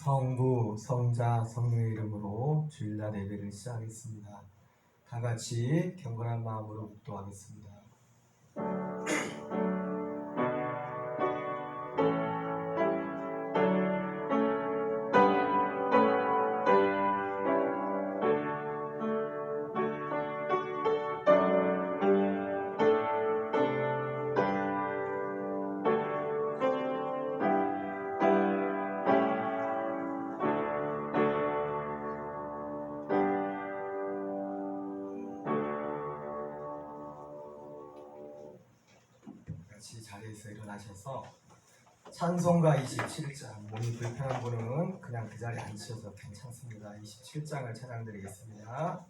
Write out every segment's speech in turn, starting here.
성부, 성자, 성령의 이름으로 주일날 예배를 시작하겠습니다. 다 같이 경건한 마음으로 묵도하겠습니다. 자리에서 일어나셔서 찬송가 27장, 몸이 불편한 분은 그냥 그 자리에 앉으셔도 괜찮습니다. 27장을 찬양드리겠습니다.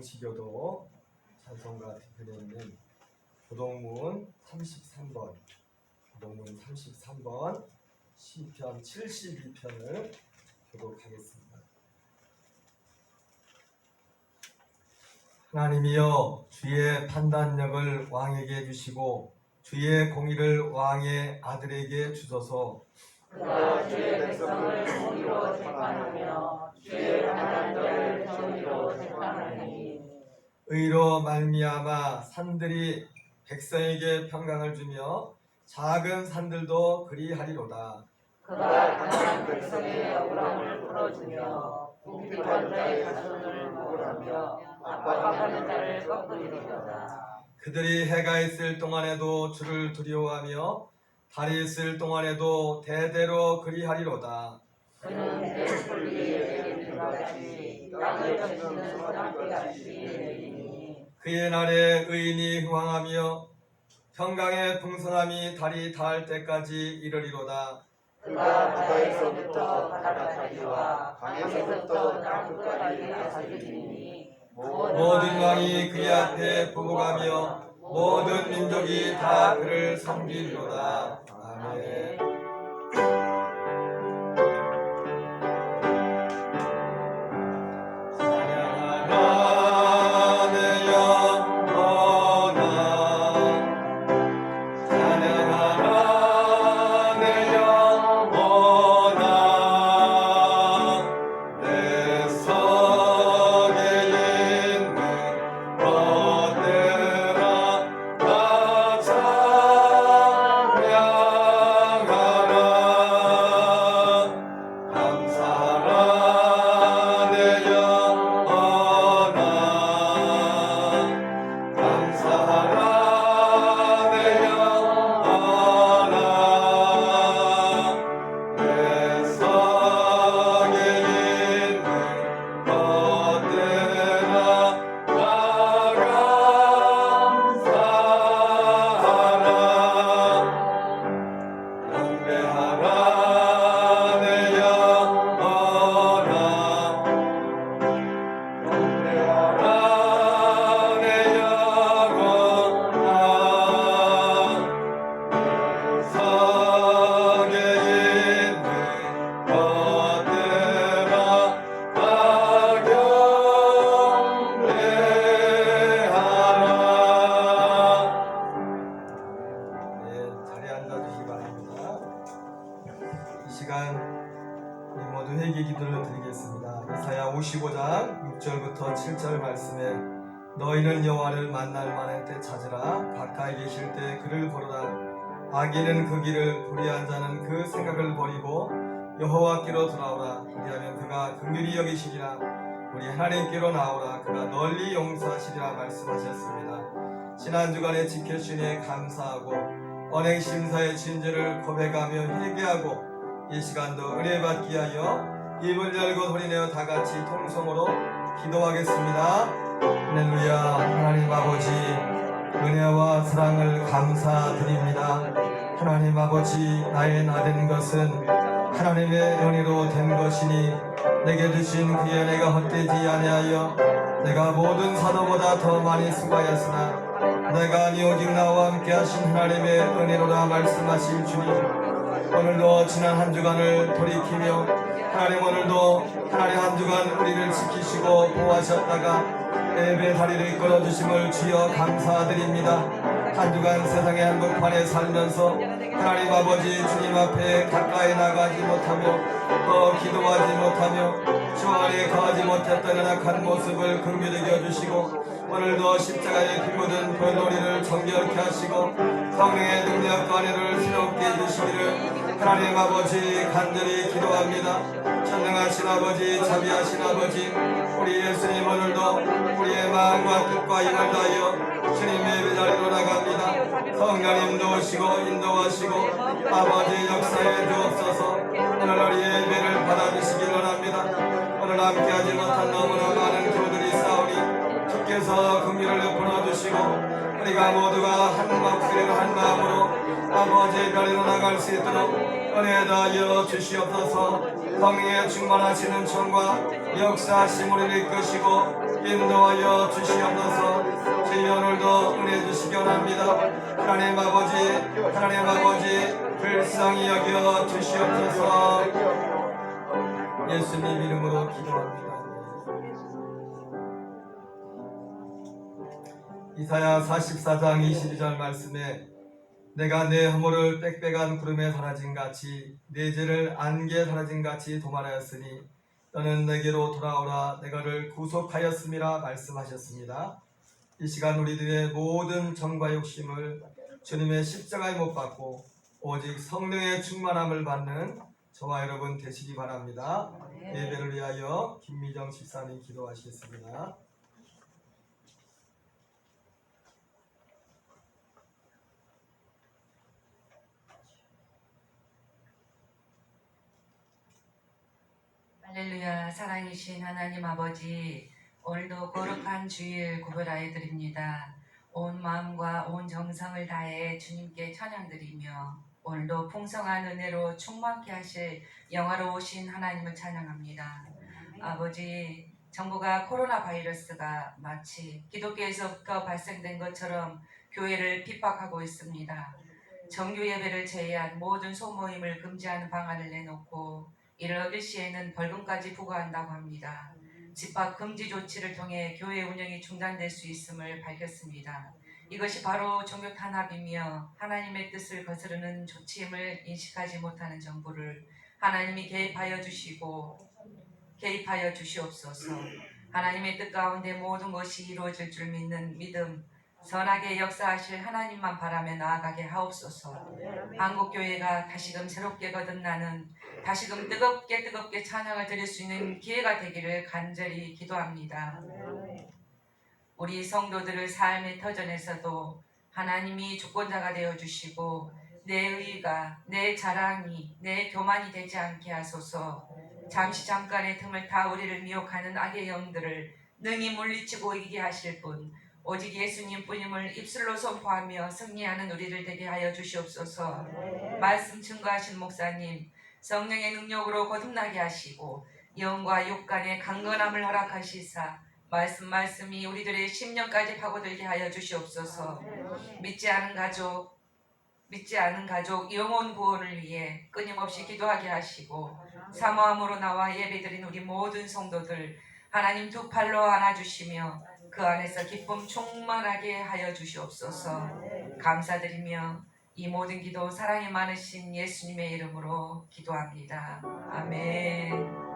성시교도 찬송가 대표되어 있는 교동문 33번, 교동문 33번 시편 72편을 교독하겠습니다. 하나님이여, 주의 판단력을 왕에게 주시고 주의 공의를 왕의 아들에게 주소서. 그가 주의 백성을 공의로 재판하며 주의 판단자를 정의로 재판하니 의로 말미암아 산들이 백성에게 평강을 주며 작은 산들도 그리하리로다. 그가 가난한 백성의 억울함을 풀어주며 궁핍한 자의 자손을 보호하며 압박하는 자를 꺾으리로다. 그들이 해가 있을 동안에도 주를 두려워하며 달이 있을 동안에도 대대로 그리하리로다. 그는 떼풀리에 내리는 같이 땅을 적시는 소낙비같이 내리니 그의 날에 의인이 흥왕하며 평강의 풍성함이 달이 닿을 때까지 이르리로다. 그가 바다에서부터 바다까지와 강에서부터 땅 끝까지 다스리니 모든 왕이 그의 앞에 부복하며 모든 민족이 다 그를 섬기리로다. 아멘. 찬양하라 내 영혼아, 찬양하라 내 영혼아, 내 속에 있는 것들아 다 찬양하라. 감사하라 내 영혼아, 감사하라 내 영혼아, 내 속에 있는 것들아 다 감사하라. 경배하라 내 영혼아, 경배하라 내 영혼아, 내 속에 있는 것들아 다 경배하라. 네, 자리에 앉아주시기 바랍니다. 이 시간 우리 모두 회개 기도를 드리겠습니다. 이사야 55장 6절부터 7절 말씀에 너희는 여호와를 만날 만한 때 찾으라. 가까이 계실 때 그를 부르라. 악인은 그 길을 불의한 자는 그 생각을 버리고 여호와께로 돌아오라. 그리하면 그가 긍휼히 여기시리라. 우리 하나님께로 나오라. 그가 널리 용서하시리라 말씀하셨습니다. 지난 주간에 지켜주시니 감사하고 언행 심사의 진죄를 고백하며 회개하고 이 시간도 은혜 받기 위하여 입을 열고 소리내어 다 같이 통성으로 기도하겠습니다. 할렐루야. 하나님 아버지, 은혜와 사랑을 감사드립니다. 하나님 아버지, 나의 나된 것은 하나님의 은혜로 된 것이니 내게 주신 그의 은혜가 헛되지 아니하여 내가 모든 사도보다 더 많이 수고하였으나 내가 아니 오직 나와 함께 하신 하나님의 은혜로라 말씀하신 주님, 오늘도 지난 한 주간을 돌이키며 하나님 오늘도 하나님 한 주간 우리를 지키시고 보호하셨다가 예배 다리를 이끌어 주심을 주여 감사드립니다. 한 주간 세상의 한복판에 살면서 하나님 아버지 주님 앞에 가까이 나가지 못하며 또 기도하지 못하며 주 안에 거하지 못했던 연약한 모습을 긍휼히 여주시고 오늘도 십자가에 피 묻은 볼머리를 정결케 하시고 성령의 능력과 은혜를 새롭게 해주시기를 하나님 아버지 간절히 기도합니다. 전능하신 아버지, 자비하신 아버지, 우리 예수님 오늘도 우리의 마음과 뜻과 힘을 다하여 주님의 예배 자리로 나갑니다. 성령님 도우시고 인도하시고 아버지 역사에 주옵소서. 오늘 우리 예배를 받아주시기 원합니다. 오늘 함께하지 못한 너무나 많은 교들이 싸우니 주께서 긍휼을 베풀어 주시고 우리가 모두가 한 목소리로 한 마음으로 아버지의 자리로 나갈 수 있도록 은혜 다하여 주시옵소서. 성령의 충만하시는 총과 역사하심을 이끄시고 인도하여 주시옵소서. 주여 오늘도 은혜 주시기 원합니다. 하나님 아버지 불쌍히 여겨 주시옵소서. 예수님 이름으로 기도합니다. 이사야 44장 22절 말씀에 내가 내 허물을 빽빽한 구름에 사라진 같이 내 죄를 안개에 사라진 같이 도말하였으니 너는 내게로 돌아오라. 내가 를 구속하였음이라 말씀하셨습니다. 이 시간 우리들의 모든 정과 욕심을 주님의 십자가에 못 박고 오직 성령의 충만함을 받는 저와 여러분 되시기 바랍니다. 예배를 위하여 김미정 집사님 기도하시겠습니다. 할렐루야. 살아계신 하나님 아버지, 오늘도 거룩한 주일 구별하여 드립니다. 온 마음과 온 정성을 다해 주님께 찬양드리며 오늘도 풍성한 은혜로 충만케 하실 영화로우신 하나님을 찬양합니다. 아버지, 정부가 코로나 바이러스가 마치 기독교에서부터 발생된 것처럼 교회를 핍박하고 있습니다. 정규 예배를 제외한 모든 소모임을 금지하는 방안을 내놓고 이를 어길 시에는 벌금까지 부과한다고 합니다. 집합 금지 조치를 통해 교회 운영이 중단될 수 있음을 밝혔습니다. 이것이 바로 종교 탄압이며 하나님의 뜻을 거스르는 조치임을 인식하지 못하는 정부를 하나님이 개입하여 주시옵소서. 하나님의 뜻 가운데 모든 것이 이루어질 줄 믿는 믿음, 선하게 역사하실 하나님만 바라며 나아가게 하옵소서. 한국교회가 다시금 새롭게 거듭나는, 다시금 뜨겁게 찬양을 드릴 수 있는 기회가 되기를 간절히 기도합니다. 우리 성도들을 삶의 터전에서도 하나님이 주권자가 되어주시고 내 의가, 내 자랑이, 내 교만이 되지 않게 하소서. 잠깐의 틈을 타 우리를 미혹하는 악의 영들을 능히 물리치고 이기게 하실 분, 오직 예수님 뿐임을 입술로 선포하며 승리하는 우리를 되게 하여 주시옵소서. 말씀 증거하신 목사님, 성령의 능력으로 거듭나게 하시고 영과 육간의 강건함을 허락하시사 말씀이 우리들의 심령까지 파고들게 하여 주시옵소서. 믿지 않은 가족 영혼 구원을 위해 끊임없이 기도하게 하시고 사모함으로 나와 예배드린 우리 모든 성도들 하나님 두 팔로 안아주시며 그 안에서 기쁨 충만하게 하여 주시옵소서. 감사드리며 이 모든 기도 사랑이 많으신 예수님의 이름으로 기도합니다. 아멘.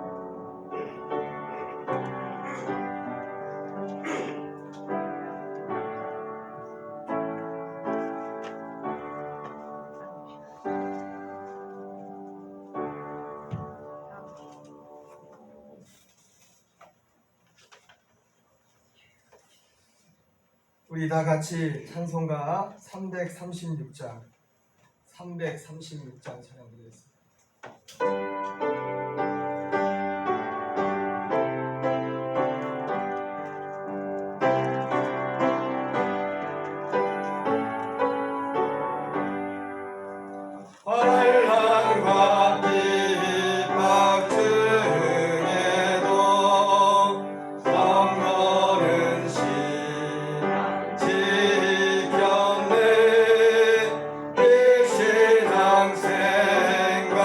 우리 다 같이 찬송가 336장 찬양드리겠습니다. 환란과 핍박 중에도 성거른 신앙 지켰네. 이 신앙 생각할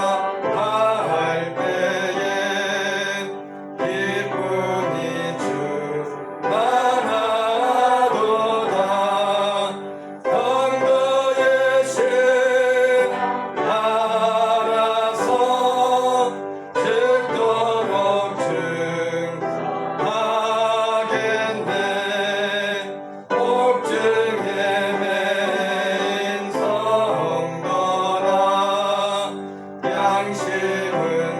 때에 기쁨이 충만하도다. 성도의 신앙 따라서 죽도록 증하겠네. 옥중에 매인 성도라 양심은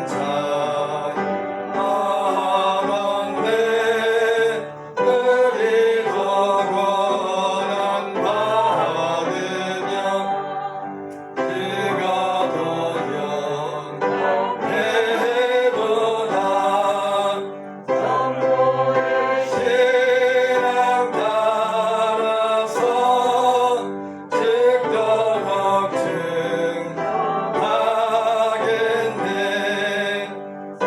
자유하겠네. 우리도 고난 받으며 그가 더 영원해도다. 성도의 신앙 따라서 죽도록 증하겠네.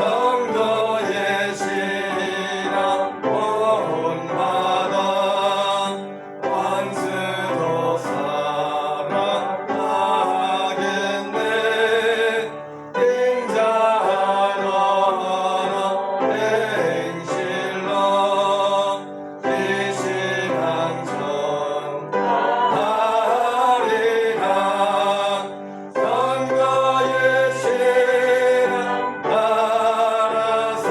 성도의 신앙 본받아 원수도 사랑하겠네. 인자하러 행실로 이 신앙 전하리라. 성도의 신앙 따라서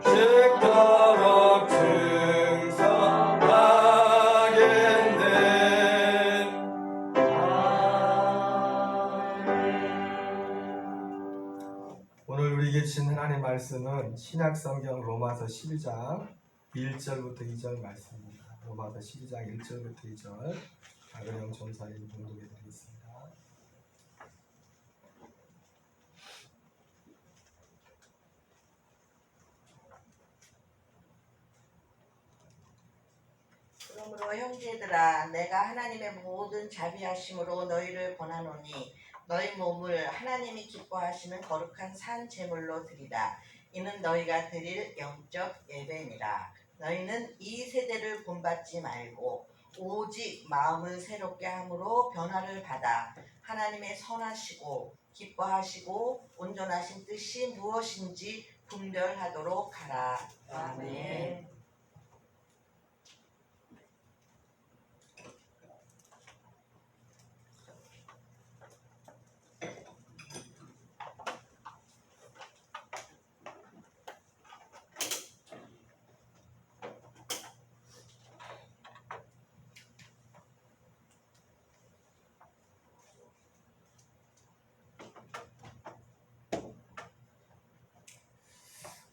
죽도록 증서하겠네. 오늘 우리에게 주신 하나님의 말씀은 신약성경 로마서 12장 1절부터 2절 말씀입니다. 로마서 12장 1절부터 2절 박은영 전사님 봉독해 드리겠습니다. 그러므로 형제들아 내가 하나님의 모든 자비하심으로 너희를 권하노니 너희 몸을 하나님이 기뻐하시는 거룩한 산 제물로 드리라. 이는 너희가 드릴 영적 예배니라. 너희는 이 세대를 본받지 말고 오직 마음을 새롭게 함으로 변화를 받아 하나님의 선하시고 기뻐하시고 온전하신 뜻이 무엇인지 분별하도록 하라. 아멘.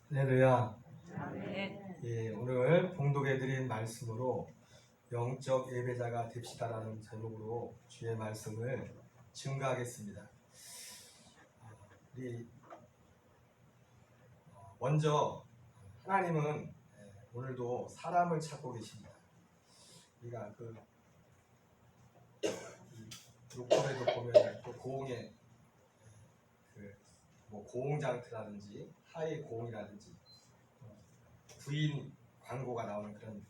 할렐루야. 아멘. 예, 오늘 봉독해드린 말씀으로 영적 예배자가 됩시다라는 제목으로 주의 말씀을 증가하겠습니다. 우리 먼저 하나님은 오늘도 사람을 찾고 계십니다. 우리가 욕설에도 보면 또 고흥의 뭐 고흥장터라든지 하의 고흥이라든지 부인 광고가 나오는 그런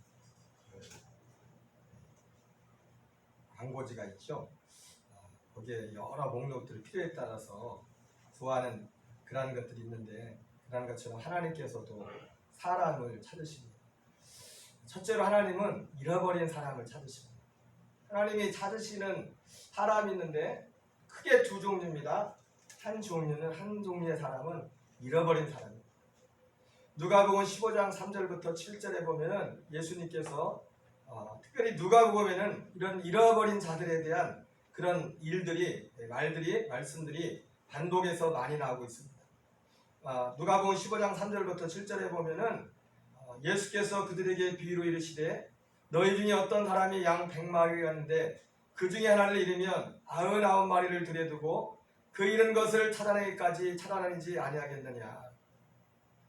광고지가 있죠. 거기에 여러 목록들 필요에 따라서 구하는 그런 것들이 있는데 그런 것처럼 하나님께서도 사람을 찾으십니다. 첫째로 하나님은 잃어버린 사람을 찾으십니다. 하나님이 찾으시는 사람이 있는데 크게 두 종류입니다. 한 종류의 사람은 잃어버린 사람입니다. 누가복음 15장 3절부터 7절에 보면은 예수님께서 특별히 누가복음에는 이런 잃어버린 자들에 대한 그런 일들이 말씀들이 반복해서 많이 나오고 있습니다. 누가복음 15장 3절부터 7절에 보면은 예수께서 그들에게 비유로 이르시되 너희 중에 어떤 사람이 양 100마리였는데 그 중에 하나를 잃으면 99마리를 들여두고 그 잃은 것을 찾아내기까지 찾아내지 아니하겠느냐.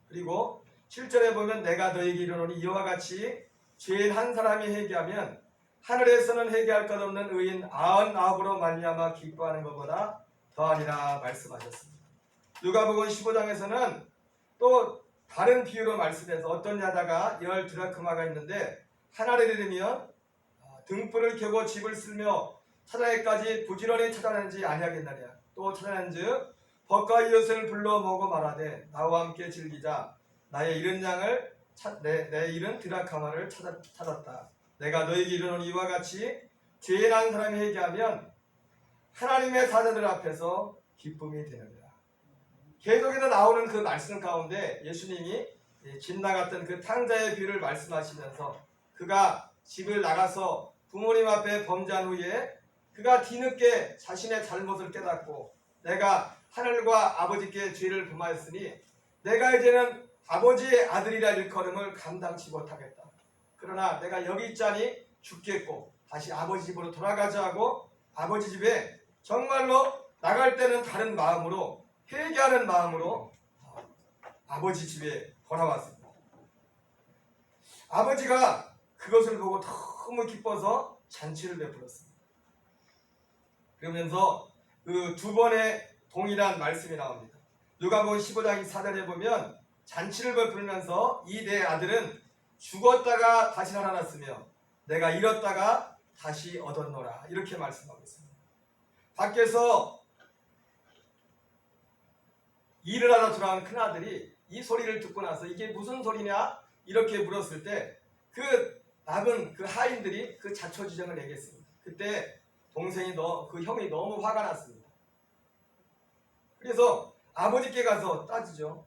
그리고 7절에 보면 내가 너희에게 이르노니 이와 같이 죄인 한 사람이 회개하면 하늘에서는 회개할 것 없는 의인 99으로 말미암아 기뻐하는 것보다 더하리라 말씀하셨습니다. 누가복음 15장에서는 또 다른 비유로 말씀해서 어떤 여자가 10 드라크마가 있는데 하나를 잃으면 등불을 켜고 집을 쓸며 찾아내기까지 부지런히 찾아내지 아니하겠느냐. 또 찾아낸즉 벗과 이웃을 불러 모으고 말하되 나와 함께 즐기자. 나의 잃은 양을 내 잃은 드라크마를 찾았다. 내가 너희에게 이르노니 이와 같이 죄인 한 사람이 회개하면 하나님의 사자들 앞에서 기쁨이 되느니라. 계속해서 나오는 그 말씀 가운데 예수님이 빗나갔던 그 탕자의 비유를 말씀하시면서 그가 집을 나가서 부모님 앞에 범죄한 후에 그가 뒤늦게 자신의 잘못을 깨닫고 내가 하늘과 아버지께 죄를 범하였으니 내가 이제는 아버지의 아들이라 일컬음을 감당치 못하겠다. 그러나 내가 여기 있자니 죽겠고 다시 아버지 집으로 돌아가자 하고 아버지 집에 정말로 나갈 때는 다른 마음으로 회개하는 마음으로 아버지 집에 돌아왔습니다. 아버지가 그것을 보고 너무 기뻐서 잔치를 베풀었습니다. 그러면서 그 두 번의 동일한 말씀이 나옵니다. 누가복음 15장 4절에 보면 잔치를 베풀면서 이 내 아들은 죽었다가 다시 살아났으며 내가 잃었다가 다시 얻었노라 이렇게 말씀하고 있습니다. 밖에서 일을 하러 돌아온 큰아들이 이 소리를 듣고 나서 이게 무슨 소리냐 이렇게 물었을 때 그 나은 그 하인들이 그 자초지정을 내겠습니다. 그때 그 형이 너무 화가 났습니다. 그래서 아버지께 가서 따지죠.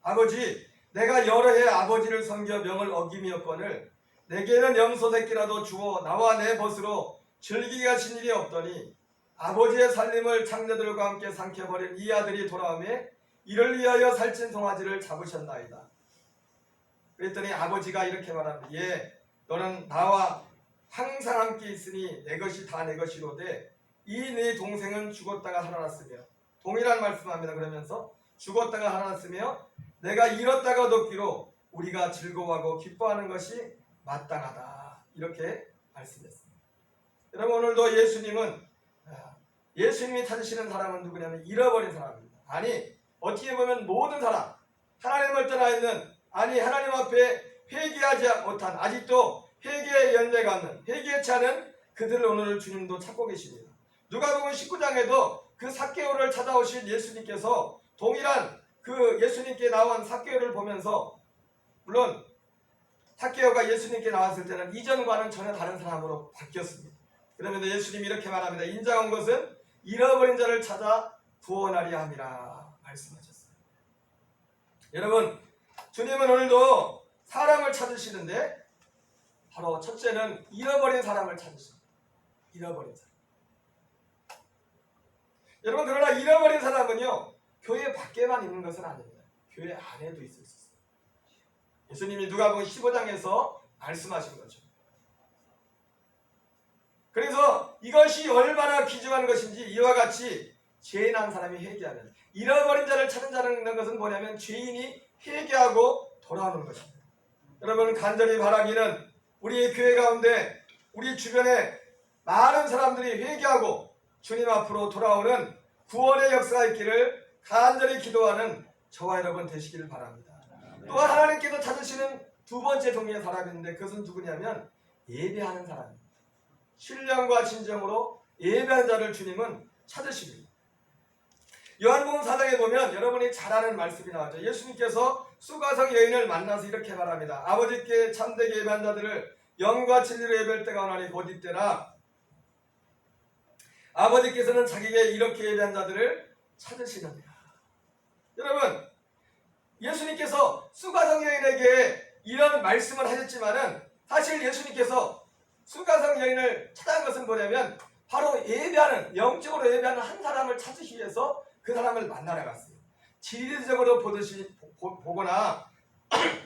아버지, 내가 여러 해 아버지를 섬겨 명을 어김이었거늘 내게는 염소 새끼라도 주어 나와 내 벗으로 즐기게 하신 일이 없더니 아버지의 살림을 장녀들과 함께 삼켜버린 이 아들이 돌아오매 이를 위하여 살찐 송아지를 잡으셨나이다. 그랬더니 아버지가 이렇게 말합니다. 예, 너는 나와 항상 함께 있으니 내 것이 다 내 것이로되 이 네 동생은 죽었다가 살아났으며 동일한 말씀합니다. 그러면서 죽었다가 살아났으며 내가 잃었다가 얻기로 우리가 즐거워하고 기뻐하는 것이 마땅하다 이렇게 말씀했습니다. 여러분 오늘도 예수님이 찾으시는 사람은 누구냐면 잃어버린 사람입니다. 아니 어떻게 보면 모든 사람 하나님을 떠나 있는 하나님 앞에 회개하지 못한 아직도 회개의 열매가 없는 회개치 않은 그들을 오늘 주님도 찾고 계십니다. 누가복음 19장에도 그 삭개오를 찾아오신 예수님께서 동일한 그 예수님께 나온 삭개오를 보면서 물론 삭개오가 예수님께 나왔을 때는 이전과는 전혀 다른 사람으로 바뀌었습니다. 그러면서 예수님이 이렇게 말합니다. 인자가 온 것은 잃어버린 자를 찾아 구원하려 함이라 말씀하셨어요. 여러분 주님은 오늘도 사람을 찾으시는데 바로 첫째는 잃어버린 사람을 찾으십니다. 잃어버린 사람. 여러분 그러나 잃어버린 사람은요 교회 밖에만 있는 것은 아닙니다. 교회 안에도 있을 수 있어요. 예수님이 누가복음 15장에서 말씀하신 거죠. 그래서 이것이 얼마나 귀중한 것인지 이와 같이 죄 난 사람이 회개하면 잃어버린 자를 찾는 것은 뭐냐면 죄인이 회개하고 돌아오는 것입니다. 여러분 간절히 바라기는 우리 교회 가운데 우리 주변에 많은 사람들이 회개하고 주님 앞으로 돌아오는 구원의 역사가 있기를 간절히 기도하는 저와 여러분 되시기를 바랍니다. 또한 하나님께서 찾으시는 두 번째 종류의 사람이 있는데 그것은 누구냐면 예배하는 사람입니다. 신령과 진정으로 예배하는 자를 주님은 찾으십니다. 요한복음 4장에 보면 여러분이 잘 아는 말씀이 나왔죠. 예수님께서 수가성 여인을 만나서 이렇게 말합니다. 아버지께 참되게 예배한 자들을 영과 진리로 예배할 때가 오나니 곧 이때라. 아버지께서는 자기에게 이렇게 예배한 자들을 찾으시느니라. 여러분 예수님께서 수가성 여인에게 이런 말씀을 하셨지만은 사실 예수님께서 수가성 여인을 찾아간 것은 뭐냐면 바로 예배하는 영적으로 예배하는 한 사람을 찾으시기 위해서 그 사람을 만나러 갔어요. 지리적으로 보거나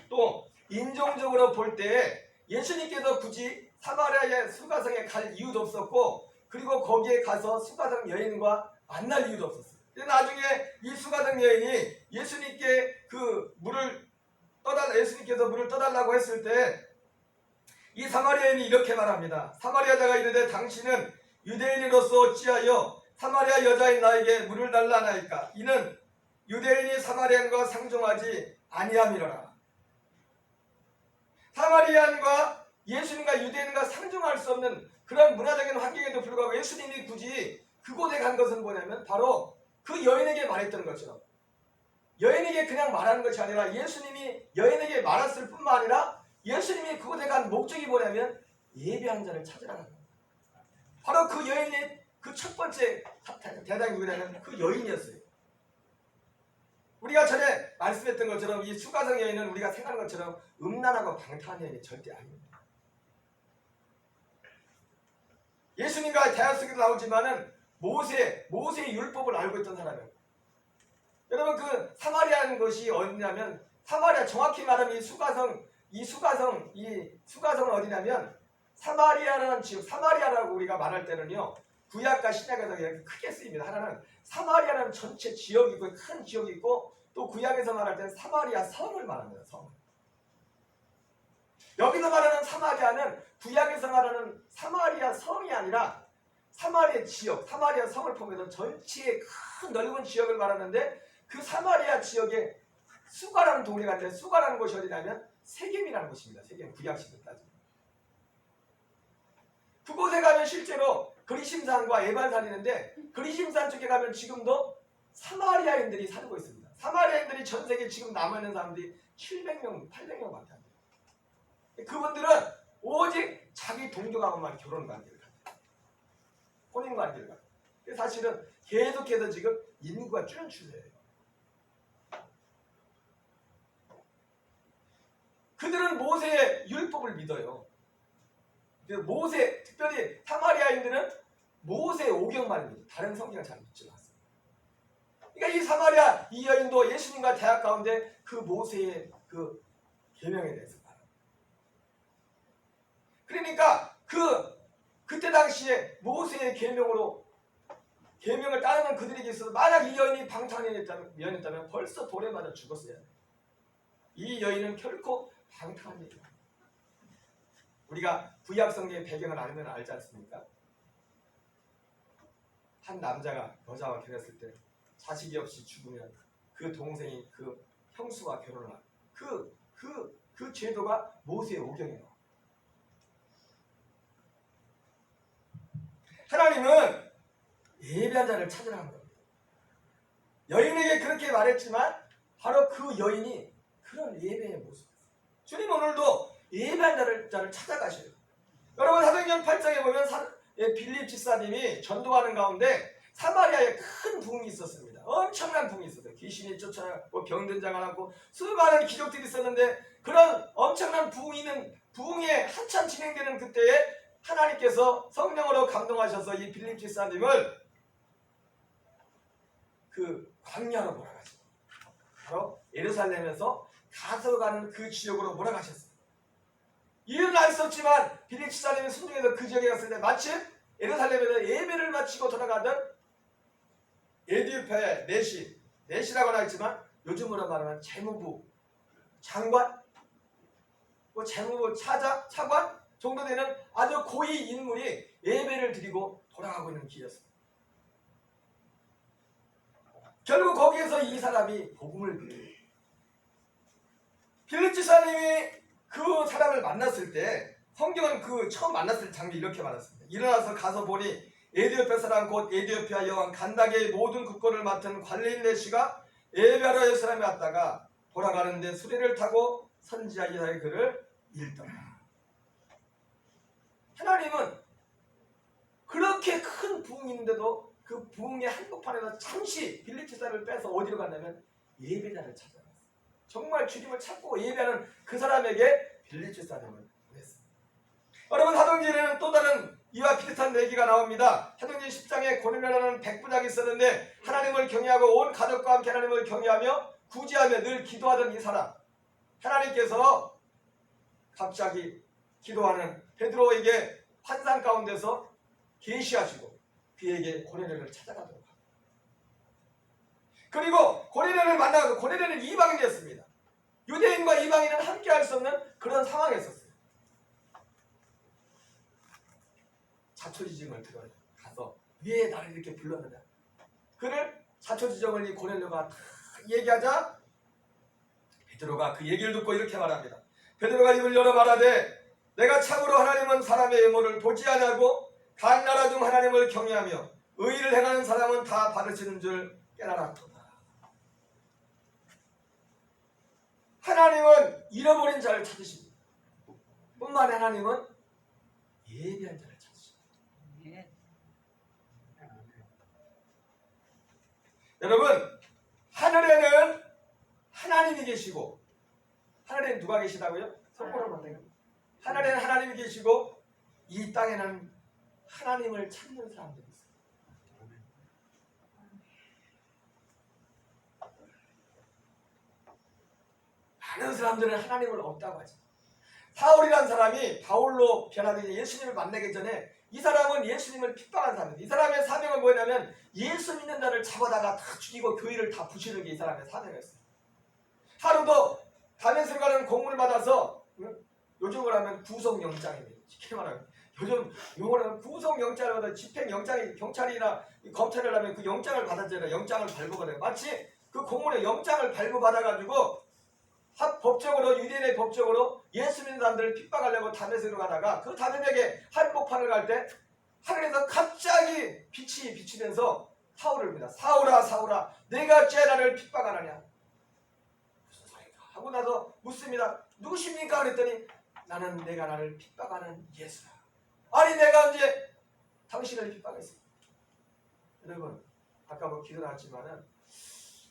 또 인종적으로 볼 때 예수님께서 굳이 사마리아의 수가성에 갈 이유도 없었고 그리고 거기에 가서 수가성 여인과 만날 이유도 없었어요. 나중에 이 수가성 여인이 예수님께 예수님께서 물을 떠달라고 했을 때 이 사마리아인이 이렇게 말합니다. 사마리아자가 이르되 당신은 유대인으로서 어찌하여 사마리아 여자인 나에게 물을 달라 하나이까? 이는 유대인이 사마리아인과 상종하지 아니함이로라. 사마리아인과 예수님과 유대인과 상종할 수 없는 그런 문화적인 환경에도 불구하고 예수님이 굳이 그곳에 간 것은 뭐냐면 바로 그 여인에게 말했던 것처럼 여인에게 그냥 말하는 것이 아니라 예수님이 여인에게 말했을 뿐만 아니라 예수님이 그곳에 간 목적이 뭐냐면 예배하는 자를 찾으라는 거예요. 바로 그 여인의 그 첫 번째 대상이 누구냐면 그 여인이었어요. 우리가 전에 말씀했던 것처럼 이 수가성 여인은 우리가 생각하는 것처럼 음란하고 방탕한 여인이 절대 아닙니다. 예수님과 대화 속에도 나오지만은 모세의 율법을 알고 있던 사람이에요. 여러분 그 사마리아는 것이 어디냐면 사마리아 정확히 말하면 이 수가성은 어디냐면 사마리아라는 지역 사마리아라고 우리가 말할 때는요 구약과 신약에서 이렇게 크게 쓰입니다. 하나는 사마리아라는 전체 지역이 있고 큰 지역이 있고 또 구약에서 말할 때는 사마리아 성을 말합니다. 성. 여기서 말하는 사마리아는 구약에서 말하는 사마리아 성이 아니라 사마리아 지역, 사마리아 성을 포함해서 전체의 큰 넓은 지역을 말하는데 그 사마리아 지역에 수가라는 동네가 있는데 수가라는 곳이 어디냐면 세겜이라는 곳입니다. 세겜 구약시대 따지면. 그곳에 가면 실제로 그리심산과 에발산이 있는데 그리심산 쪽에 가면 지금도 사마리아인들이 살고 있습니다. 사마리아인들이 전 세계에 지금 남아있는 사람들이 700명, 800명밖에 안 돼요. 그분들은 오직 자기 동족하고만 결혼관계를 합니다. 혼인관계를 합니다. 사실은 계속해서 지금 인구가 줄는 추세예요. 그들은 모세의 율법을 믿어요. 특별히 사마리아인들은 모세의 오경만 믿어요. 다른 성경을 잘 믿지 않습니다. 그러니까 이 사마리아 이 여인도 예수님과 대학 가운데 그 모세의 그 계명에 대해서 말합니다. 그러니까 그때 당시에 모세의 계명을 따르는 그들에게 있어서 만약 이 여인이 방탕했다면 벌써 돌에 맞아 죽었어야 해요. 이 여인은 결코 방탕한 여인이 아니에요. 우리가 구약 성경의 배경을 알면 알지 않습니까? 한 남자가 여자와 결혼했을 때 자식이 없이 죽으면 그 동생이 그 형수와 결혼을 하고 그 제도가 모세의 오경에 나와. 하나님은 예배한 자를 찾으라는 겁니다. 여인에게 그렇게 말했지만 바로 그 여인이 그런 예배의 모습이었어요. 주님 오늘도 예배한 자를 찾아가셔요. 여러분 사도행전 8장에 보면 빌립 집사님이 전도하는 가운데 사마리아에 큰 부흥이 있었습니다. 엄청난 부흥이 있었어요. 귀신이 쫓아나고 병든 자가 났고 수많은 기적들이 있었는데 그런 엄청난 부흥에 한참 진행되는 그때에 하나님께서 성령으로 감동하셔서 이 빌립 집사님을 그 광야로 몰아가시고 바로 예루살렘에서 가서 가는 그 지역으로 몰아가셨어요. 이유는 알 수 없지만 빌립 집사님이 순종해서 그 지역에 갔을 때 마침 예루살렘에서 예배를 마치고 돌아가던 에디오피아의 내시라고 하지만 요즘으로 말하면 재무부 장관, 재무부 차관 정도 되는 아주 고위 인물이 예배를 드리고 돌아가고 있는 길이었습니다. 결국 거기에서 이 사람이 복음을 믿게 빌립 집사님이 그 사람을 만났을 때 성경은 그 처음 만났을 장면이 이렇게 말했습니다. 일어나서 가서 보니 에디오피아 사람 곧 에디오피아 여왕 간다게의 모든 국고를 맡은 관리인 내시가 예배하러 예루살렘에 왔다가 돌아가는데 수레를 타고 선지자 이사야의 글을 읽더라. 하나님은 그렇게 큰 부흥이 있는데도 그 부흥의 한복판에서 잠시 빌립 집사를 빼서 어디로 갔냐면 예배자를 찾아갔어요. 정말 주님을 찾고 예배하는 그 사람에게 빌립 집사님을 보냈습니다. 여러분 사도행전에는 또 다른 이와 비슷한 얘기가 나옵니다. 사도행전 10장에 고넬료라는 백부장이 있었는데 하나님을 경외하고 온 가족과 함께 하나님을 경외하며 구제하며 늘 기도하던 이 사람, 하나님께서 갑자기 기도하는 베드로에게 환상 가운데서 계시하시고 그에게 고넬료를 찾아가도록 합니다. 그리고 고넬료를 만나고 고넬료는 이방인이었습니다. 유대인과 이방인은 함께 할 수 없는 그런 상황에 있었어요. 자초지종을 들어요. 가서 왜 나를 이렇게 불렀느냐. 그를 자초지종을 이 고넬료가 다 얘기하자 베드로가 그 얘기를 듣고 이렇게 말합니다. 베드로가 입을 열어 말하되 내가 참으로 하나님은 사람의 외모를 보지 아니하고 각 나라 중 하나님을 경외하며 의의를 행하는 사람은 다 받으시는 줄 깨달았도다. 하나님은 잃어버린 자를 찾으십니다. 뿐만 하나님은 예비한 자를 찾으십니다. 여러분 하늘에는 하나님이 계시고 하늘에는 누가 계시다고요? 성경으로 만든 하늘에는 하나님이 계시고 이 땅에는 하나님을 찾는 사람들이 있어요. 많은 사람들은 하나님을 없다고 하죠. 사울이라는 사람이 바울로 변화되니 예수님을 만나기 전에 이 사람은 예수님을 핍박한 사람입니다. 이 사람의 사명은 뭐냐면 예수 믿는 자를 잡아다가 다 죽이고 교회를 다 부시는 게 이 사람의 사명이었어요. 하루도 다메섹으로 가는 공문을 받아서 요즘으로 하면 구속영장입니다. 쉽게 말하면 요즘 용어로 하면 구속영장을 받아 집행영장이 경찰이나 검찰을 하면 그 영장을 받았잖아요. 영장을 발부받아요. 마치 그 공문에 영장을 발부받아가지고 법적으로 유대인의 법적으로 예수 믿는 사람들을 핍박하려고 다메섹으로 가다가 그 다메섹에 한복판을 갈 때 하늘에서 갑자기 빛이 비치면서 사울을 봅니다. 사울아 사울아 내가 어찌 나를 핍박하느냐. 무슨 소리가 하고 나서 묻습니다. 누구십니까? 그랬더니 나는 내가 나를 핍박하는 예수다. 아니 내가 언제 당신을 핍박했습니다. 여러분 아까 뭐 기도 나왔지만은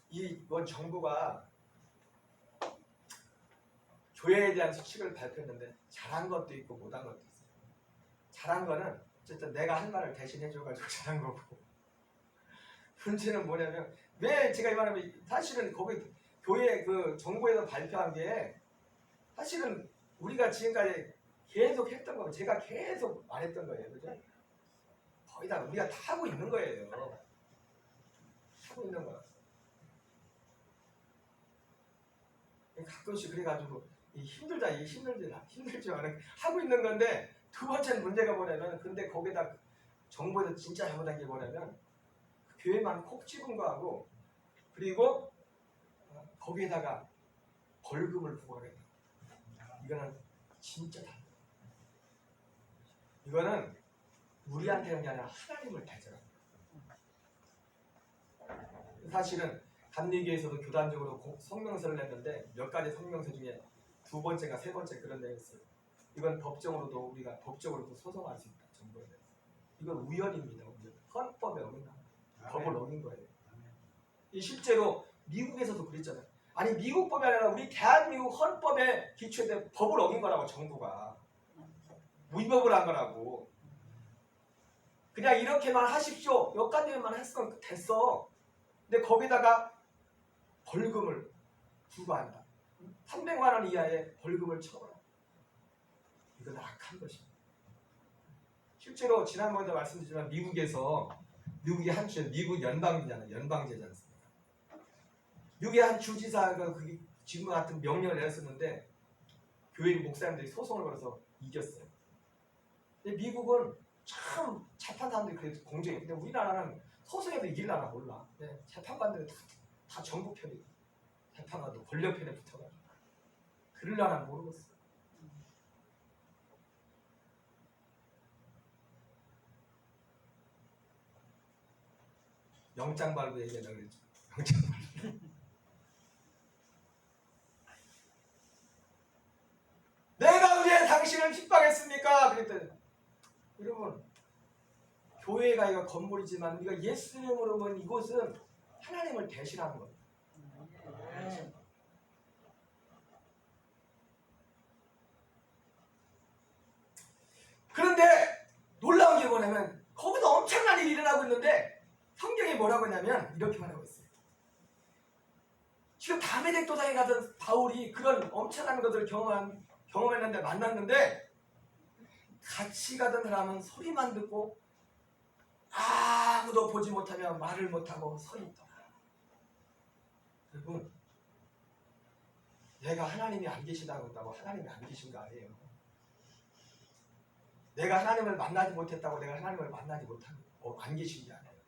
이번 정부가 교회에 대한 수칙을 발표했는데 잘한 것도 있고 못한 것도 있어요. 잘한 거는 어쨌든 내가 한 말을 대신해줘가지고 잘한 거고 문제는 뭐냐면 왜 제가 이 말하면 사실은 거기 교회 그 정부에서 발표한 게 사실은 우리가 지금까지 계속 했던 거 제가 계속 말했던 거예요. 그죠? 거의 다 우리가 다 하고 있는 거예요. 하고 있는 거야. 가끔씩 그래가지고 이게 힘들지만 하고 있는 건데, 두 번째 문제가 뭐냐면, 근데 거기다 정부에서 진짜 잘못한 게 뭐냐면 교회만 콕 집은 거하고, 그리고 거기에다가 벌금을 부과하겠다. 이거는 진짜 달라. 이거는 우리한테 하는 게 아니라 하나님을 대적하는 거예요. 사실은 감리교에서도 교단적으로 성명서를 냈는데 몇 가지 성명서 중에 두 번째가 세 번째 그런 내용이 있어요. 이건 법적으로도 우리가 법적으로도 소송할 수 있다. 정부에 대해서. 이건 우연입니다. 헌법에 어긋나. 법을 어긴 거예요. 이 실제로 미국에서도 그랬잖아요. 아니 미국법이 아니라 우리 대한민국 헌법에 기초된 법을 어긴 거라고. 정부가 위법을 한 거라고. 그냥 이렇게만 하십시오. 여기까지만 했으면 됐어. 근데 거기다가 벌금을 부과한다. 300만 원 이하의 벌금을 처벌한다. 이건 악한 것입니다. 실제로 지난번에도 말씀드렸지만 미국의 한 주, 미국 연방제잖아요. 연방제지 않습니까? 미국의 한 주지사가 지금 같은 명령을 내렸었는데 교회 목사님들이 소송을 걸어서 이겼어요. 근데 미국은 참 재판 사람들이 그래도 공정해요. 근데 우리나라는 소송에도 이길라나 몰라. 네, 재판관들은 다 정부 편이고 재판관도 권력 편에 붙어가지고 그럴라나 모르겠어. 영장 발부 얘기하려고 그랬죠. 영장 발부. 내가 왜 당신을 핍박했습니까? 그랬더니 여러분 교회가 이거 건물이지만 우리가 예수님으로 본 이곳은 하나님을 대신하는 겁니다. 그런데 놀라운 게 뭐냐면 거기서 엄청난 일이 일어나고 있는데 성경이 뭐라고 하냐면 이렇게 말하고 있어요. 지금 다메섹 도상에 가던 바울이 그런 엄청난 것을 경험했는데 만났는데 같이 가던 사람은 소리만 듣고 아무도 보지 못하며 말을 못하고 서 있더라. 여러분, 내가 하나님이 안 계시다고 했다고 하나님이 안 계신 거 아니에요. 내가 하나님을 만나지 못했다고 내가 하나님을 만나지 못하고 안 계신 게 아니에요.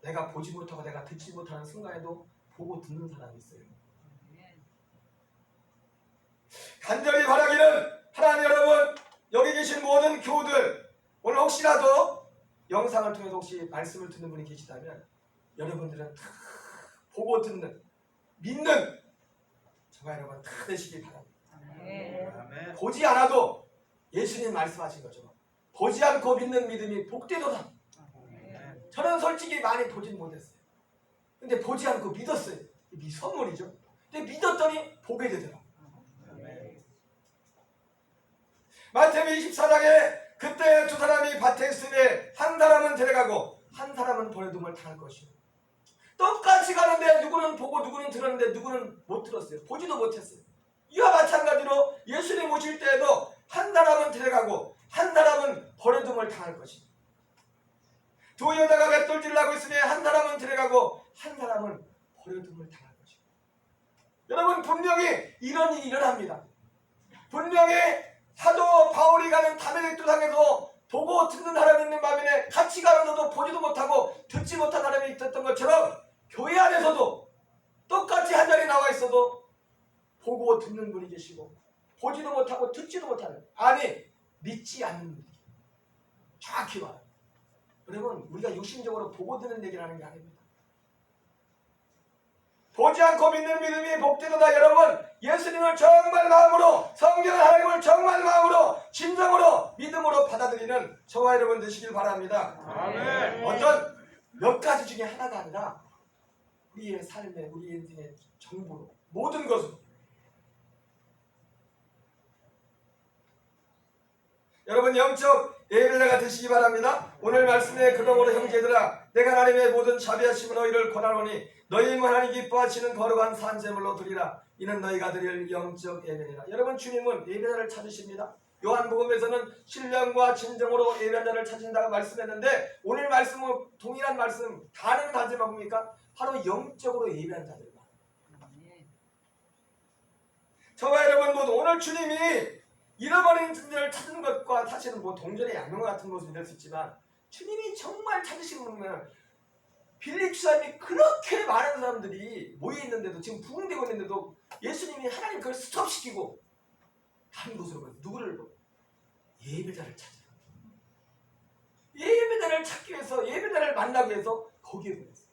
내가 보지 못하고 내가 듣지 못하는 순간에도 보고 듣는 사람이 있어요. 간절히 바라기는 하나님 여러분, 여기 계신 모든 교우들, 오늘 혹시라도 영상을 통해서 혹시 말씀을 듣는 분이 계시다면 여러분들은 다 보고 듣는, 믿는 저와 여러분 다 되시기 바랍니다. 아멘. 보지 않아도 예수님 말씀하신 것처럼 보지 않고 믿는 믿음이 복되도다. 저는 솔직히 많이 보진 못했어요. 근데 보지 않고 믿었어요. 이 선물이죠. 근데 믿었더니 보게 되더라. 마태복음 24장에 그때 두 사람이 밭에 있으되 한 사람은 데려가고 한 사람은 버려둠을 당할 것이요. 똑같이 가는데 누구는 보고 누구는 들었는데 누구는 못 들었어요. 보지도 못했어요. 이와 마찬가지로 예수님 오실 때에도 한 사람은 데려가고 한 사람은 버려둠을 당할 것입니다. 두 여자가 맷돌질을 하고 있으니 한 사람은 데려가고 한 사람은 버려둠을 당할 것입니다. 여러분 분명히 이런 일이 일어납니다. 분명히 사도 바울이 가는 다메섹 도상에서 보고 듣는 사람이 있는 반면에 같이 가면서도 보지도 못하고 듣지 못한 사람이 있었던 것처럼 교회 안에서도 똑같이 한 자리에 나와 있어도 보고 듣는 분이 계시고 보지도 못하고 듣지도 못하는, 아니 믿지 않는 분이 정확히 말합니다. 여러분 우리가 육신적으로 보고 듣는 얘기를 하는 게 아닙니다. 보지 않고 믿는 믿음이 복되도다. 여러분 예수님을 정말 마음으로, 성경 하나님을 정말 마음으로 진정으로 믿음으로 받아들이는 저와 여러분 되시길 바랍니다. 아멘. 어떤 몇 가지 중에 하나가 아니라 우리의 삶에, 우리 인생의 전부로, 모든 것을. 여러분 영적 예배를 내가 드시기 바랍니다. 오늘 말씀에 그러므로 형제들아 내가 하나님의 모든 자비하심을 너희를 권하노니 너희 하나님 기뻐하시는 거룩한 산제물로 드리라. 이는 너희가 드릴 영적 예배니라. 여러분 주님은 예배자를 찾으십니다. 요한복음에서는 신령과 진정으로 예배자를 찾으신다고 말씀했는데 오늘 말씀은 동일한 말씀, 다른 단체가 뭡니까? 바로 영적으로 예배한 자들입니다. 저와 여러분 모두 오늘 주님이 잃어버린 자를 찾는 것과 사실은 뭐 동전의 양면 같은 모습이 될 수 있지만 주님이 정말 찾으시는 분은 빌립 주사님이 그렇게 많은 사람들이 모여있는데도 지금 부흥되고 있는데도 예수님이 하나님 그걸 스톱시키고 다른 곳으로 가서 누구를 예배자를 찾으라. 예배자를 찾기 위해서 예배자를 만나기 위해서 거기에 보냈어요.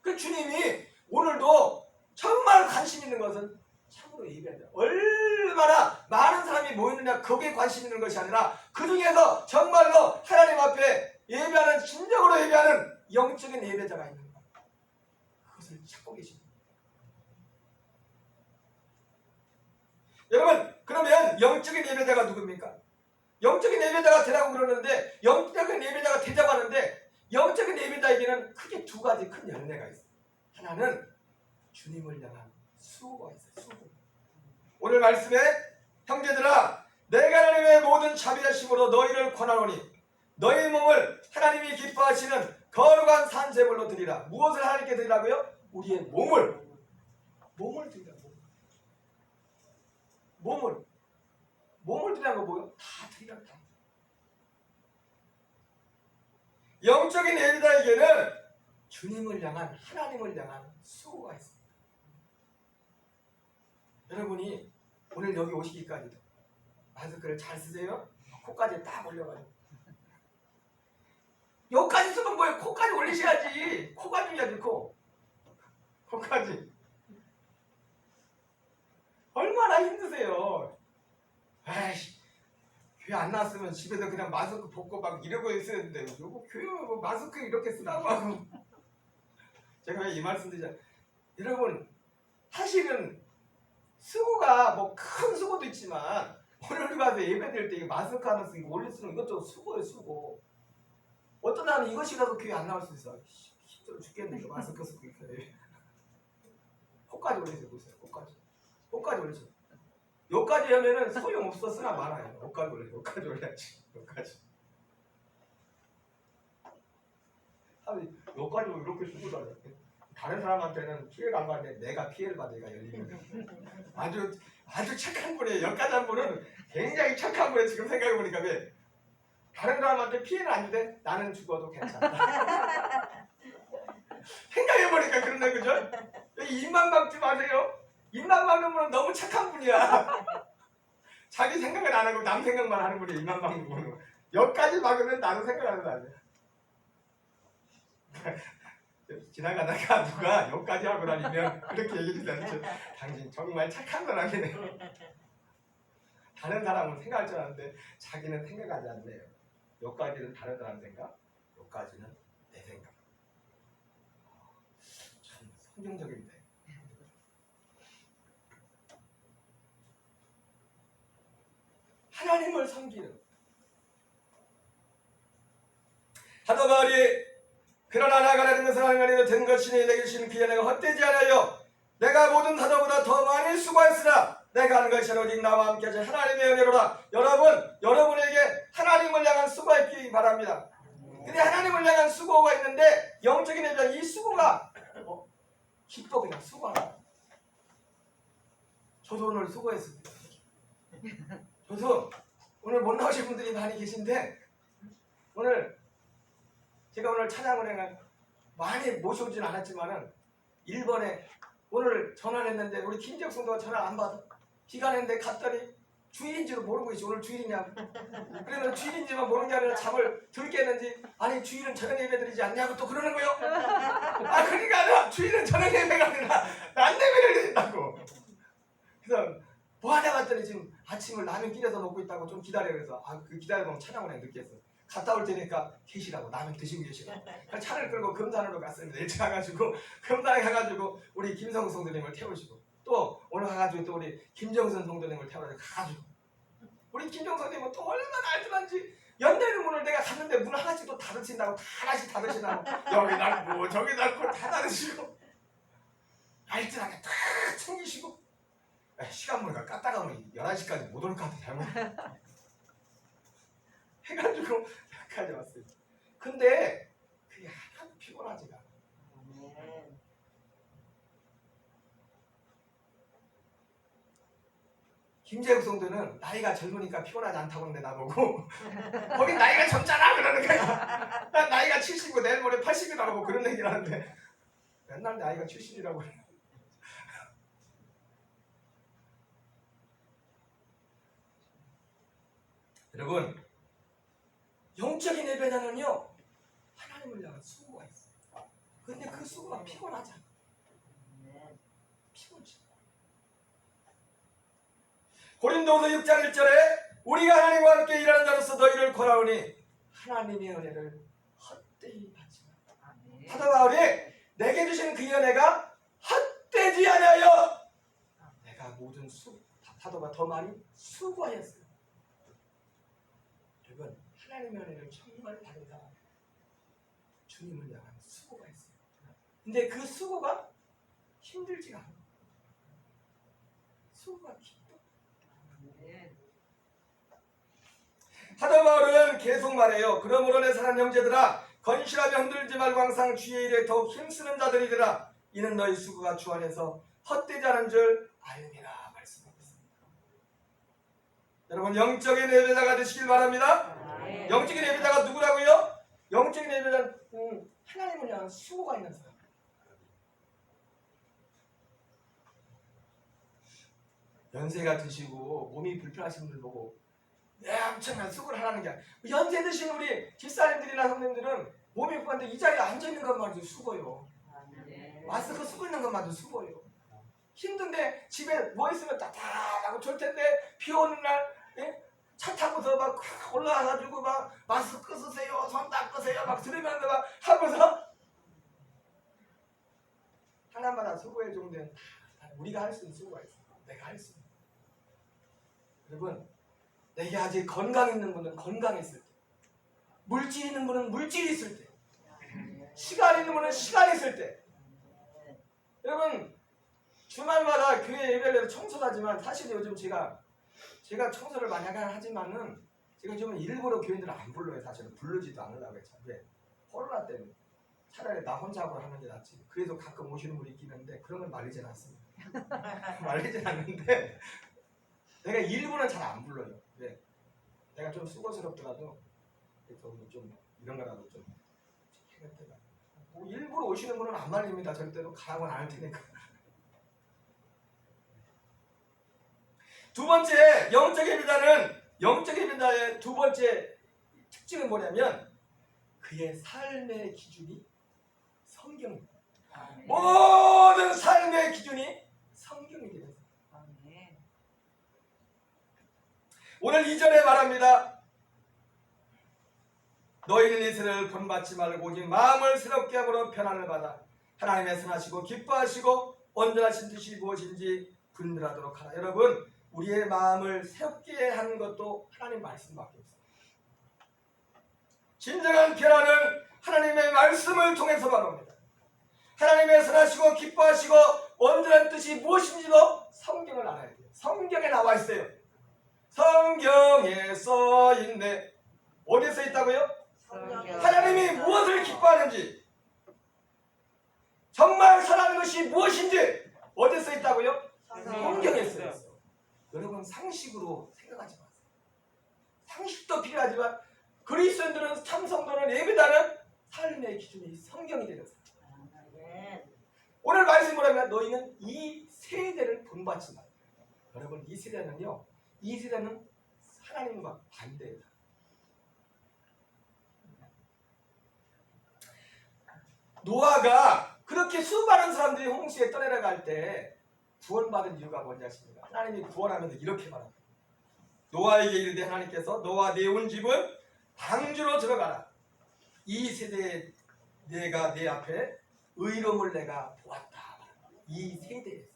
그 주님이 오늘도 정말 관심 있는 것은 참으로 예배하자. 얼마나 많은 사람이 모이느냐 거기에 관심 있는 것이 아니라 그 중에서 정말로 하나님 앞에 예배하는 진정으로 예배하는 영적인 예배자가 있는 거예요. 그것을 찾고 계십니다. 여러분 그러면 영적인 예배자가 누굽니까? 영적인 예배자가 되라고 그러는데 영적인 예배자가 되자고 하는데 영적인 예배자에게는 크게 두 가지 큰 열매가 있어요. 하나는 주님을 향한 수고가 있어요. 수고. 오늘 말씀에 형제들아 내가 하나님의 모든 자비하심으로 너희를 권하노니 너희 몸을 하나님이 기뻐하시는 거룩한 산제물로 드리라. 무엇을 하나님께 드리라고요? 우리의 몸을 드리라. 몸을 드리라는 거 뭐예요? 다 드리라. 영적인 예배자에게는 주님을 향한 하나님을 향한 수고가 있습니다. 여러분이 오늘 여기 오시기까지도 마스크를 잘 쓰세요? 코까지 딱 올려가지고 여기까지 쓰면 뭐예요? 코까지 올리셔야지. 코가 중요하지. 코까지 얼마나 힘드세요. 에이씨 교회 안 나왔으면 집에서 그냥 마스크 벗고 막 이러고 있었는데 요거 교회 뭐 마스크 이렇게 쓰라고 하고 제가 왜 이 말씀 드리잖아요. 여러분 사실은 수고가 뭐 큰 수고도 있지만 오늘 우리 가서 예배드릴 때 마스크 하나 쓰고 올리 쓰는 이것도 수고예요. 수고. 어떤 사람은 이것이라도 교회 안 나올 수 있어. 힘들어 죽겠네 이거 마스크 쓰고 있어요. 코까지 올리세요. 보세요. 코까지 올리세요. 여기까지 하면은 소용없어 쓰나 말아요. 여기까지 올려야지. 여기까지 이렇게 쓰고 다녀. 다른 사람한테는 피해를 안 받는데 내가 피해를 받으니까 열리면 아주 착한 분이에요. 여기까지 한 분은 굉장히 착한 분이에요. 지금 생각해보니까 왜 다른 사람한테 피해는 안 주되 나는 죽어도 괜찮다. 생각해보니까 그런데 그죠? 입만 막지 마세요. 입만 막는 분은 너무 착한 분이야. 자기 생각을 안 하고 남 생각만 하는 분이 입만 막는 분은 여기까지 막으면 나도 생각하는 거 아니야. 지나가다가 누가 여기까지 하고 다니면 그렇게 얘기해주잖아요. 당신 정말 착한 사람이네. 다른 사람은 생각할 줄 아는데 자기는 생각하지 않네요. 여기까지는 다른 사람 생각, 여기까지는 내 생각. 참 성경적인데. 하나님을 섬기는 하더바리 그러나 나가라는 것은 하나님의 된 것이니 내게 주신 그의 내가 헛되지 않아요. 내가 모든 사도보다 더 많이 수고했으나 내가 하는 것이 오직 나와 함께 하신 하나님의 은혜로라. 여러분에게 하나님을 향한 수고가 있기 바랍니다. 근데 하나님을 향한 수고가 있는데 영적인 의미가 이 수고가 기뻐 그냥 수고하라. 저도 오늘 수고했습니다. 저도 오늘 못 나오신 분들이 많이 계신데 제가 오늘 찬양은행을 많이 모셔오진 않았지만은 1번에 오늘 전화를 했는데 우리 김지혁 성도가 전화 안 받아. 비가 내는데 갔더니 주일인지도 모르고 있지. 오늘 주일이냐고. 그러면 주일인지만 모르는 게 아니라 잠을 덜 깼는지 아니 주일은 저녁 예배 드리지 않냐고 또 그러는 거예요. 그러니까 아니라 주일은 저녁 예배가 아니라 낮 예배를 드린다고. 그래서 뭐 하다 갔더니 지금 아침을 라면 끼려서 먹고 있다고 좀 기다려. 그래서 그 기다려보면 찬양은행 늦겠어. 갔다 올 테니까 계시라고 라면 드시고 계시라고. 차를 끌고 금산으로 갔습니다. 일찍 가가지고 금산에 가가지고 우리 김성 성도님을 태우시고 또 오늘 가가지고 또 우리 김정선 성도님을 태우러 가가지고 우리 김정선 성도님은 또 얼마나 알뜰한지 연대는 문을 내가 갔는데 문 하나씩 또 닫으신다고 하나씩 닫으신다고 여기 닫고 저기 닫고 다 닫으시고 알뜰하게 다 챙기시고 시간 보니까 까딱하면 11시까지 못 올 것 같아. 잘못 해가지고 여기까지 왔어요. 근데 그게 하나도 피곤하지가 않아. 김재국 성도는 나이가 젊으니까 피곤하지 않다고 하는데 나보고 거긴 나이가 젊잖아 그러는 거야. 난 나이가 70이고 내일 모레 80이라고 그런 얘기를 하는데 맨날 나이가 70이라고 그래. 여러분, 영적인 예배자는요 하나님을 향한 수고가 있어요. 근데 그 수고가 피곤하잖아. 피곤지. 고린도후서 6장 1절에 우리가 하나님과 함께 일하는 자로서 너희를 권하오니 하나님의 은혜를 헛되이 받지 말라. 사도 바울이 내게 주신 그 은혜가 헛되지 아니하여 내가 모든 사도가 더 많이 수고하였어요. 여러분, 하나님의 은혜를 정말 받은 사람 주님을 향한 수고가 있어요. 근데 그 수고가 힘들지가 않아요. 수고가 기뻐. 사도 바울은 계속 말해요. 그러므로 내 사랑 형제들아 건실하며 흔들지 말고 항상 주의 일에 더욱 힘쓰는 자들이더라. 이는 너희 수고가 주 안에서 헛되지 않은 줄 알미라 말씀하고 있습니다. 여러분, 영적인 예배자가 되시길 바랍니다. 영적인 예배자가 누구라고요? 영적인 예배자는 하나님을 향한 수고가 있는 사람. 연세가 드시고 몸이 불편하신 분들 보고 엄청난 수고를 하라는 게 아니라 연세 드신 우리 집사님들이나 선생님들은 몸이 불편한데 이 자리에 앉아있는 것만도 수고요. 마스크 쓰고 있는 것만도 수고요. 힘든데 집에 뭐 있으면 따뜻하고 좋을 텐데 비 오는 날 차 타고서 막 올라와가지고 막 마스크 쓰세요, 손 닦으세요 막 들으면서 막 하고서 하나마다 수고의 종류는 다 우리가 할 수 있는 수고가 있어요. 내가 할 수 있는. 여러분, 내게 아직 건강 있는 분은 건강 있을 때, 물질 있는 분은 물질이 있을 때, 시간 있는 분은 시간 있을 때. 여러분, 주말마다 교회 예배를 청소를 하지만 사실 요즘 제가 청소를 많이 하지만은 제가 좀 일부러 교인들을 안 불러요. 사실은 부르지도 않으려고 했죠. 왜? 코로나 때문에. 차라리 나 혼자 하고 하는 게 낫지. 그래도 가끔 오시는 분이 있긴 한데 그런 걸 말리진 않습니다. 말리진 않는데 내가 일부는 잘 안 불러요. 왜? 내가 좀 수고스럽더라도 좀 이런 거라도 좀 해야 되나. 뭐 일부러 오시는 분은 안 말립니다. 절대로 가라고는 안 할 테니까. 두 번째, 영적인 예배자의 두 번째 특징은 뭐냐면 그의 삶의 기준이 성경입니다. 모든 삶의 기준이 성경이 되는 사람. 오늘 2절에 말합니다. 너희는 이스라엘을 본받지 말고 오직 마음을 새롭게 함으로 편안을 받아 하나님의 선하시고 기뻐하시고 온전하신 뜻이 무엇인지 분별하도록 하라. 여러분, 우리의 마음을 새롭게 하는 것도 하나님 말씀밖에 없어요. 진정한 변화는 하나님의 말씀을 통해서만 옵니다. 하나님의 선하시고 기뻐하시고 온전한 뜻이 무엇인지도 성경을 알아야 돼요. 성경에 나와 있어요. 성경에 써 있네. 어디에 써 있다고요? 하나님이 무엇을 기뻐하는지, 정말 사랑하는 것이 무엇인지 어디에 써 있다고요? 성경에 써 있어요. 여러분, 상식으로 생각하지 마세요. 상식도 필요하지만 그리스도인들은 참성도는 예배자는 삶의 기준이 성경이 되었어요. 오늘 말씀 뭐라면 너희는 이 세대를 본받지 말라. 여러분, 이 세대는 하나님과 반대예요. 노아가 그렇게 수많은 사람들이 홍수에 떠내려갈 때 구원받은 이유가 뭔지 아십니까? 하나님이 구원하면서 이렇게 말합니다. 노아에게 이르되 하나님께서 너와 내 온 집은 방주로 들어가라. 이 세대에 내가 내 앞에 의로움을 내가 보았다. 이 세대에서.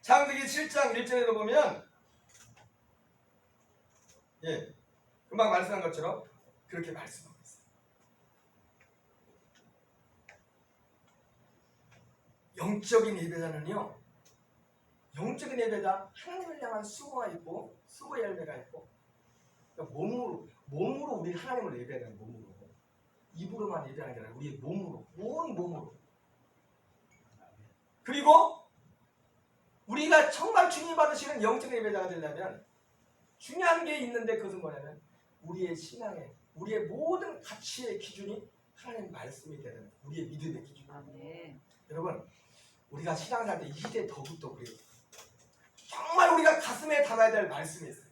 창세기 7장 1절에도 보면 금방 말씀한 것처럼 그렇게 말씀하고 있어요. 영적인 예배자는요, 영적인 예배자 하나님을 향한 수고가 있고 수고의 열매가 있고, 그러니까 몸으로 우리 하나님을 예배해야 돼요. 몸으로. 입으로만 예배하는 게 아니라 우리의 몸으로, 온 몸으로. 그리고 우리가 정말 주님 받으시는 영적인 예배자가 되려면 중요한 게 있는데 그것은 뭐냐면 우리의 신앙에 우리의 모든 가치의 기준이 하나님 말씀이 되는 우리의 믿음의 기준. 여러분 우리가 신앙생활 때 이 시대에 더욱더 그래요. 정말 우리가 가슴에 담아야 될 말씀이 있어요.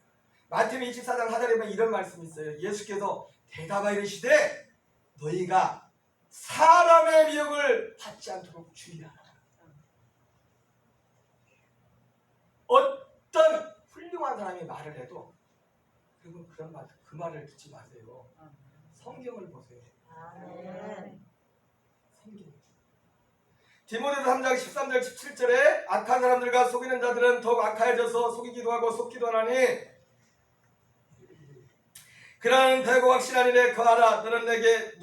마태복음 24장 4절에 보면 이런 말씀이 있어요. 예수께서 대답하여 이르시되 너희가 사람의 미혹을 받지 않도록 주의하라. 어떤 훌륭한 사람이 말을 해도 여러분 그 말을 듣지 마세요. 성경을 보세요. 성경. 디모데서 3장 13절 17절에 악한 사람들과 속이는 자들은 더욱 악하여져서 속이기도 하고 속기도 하나니 그러한 배고 확신한 일에 거하라. 너는 내게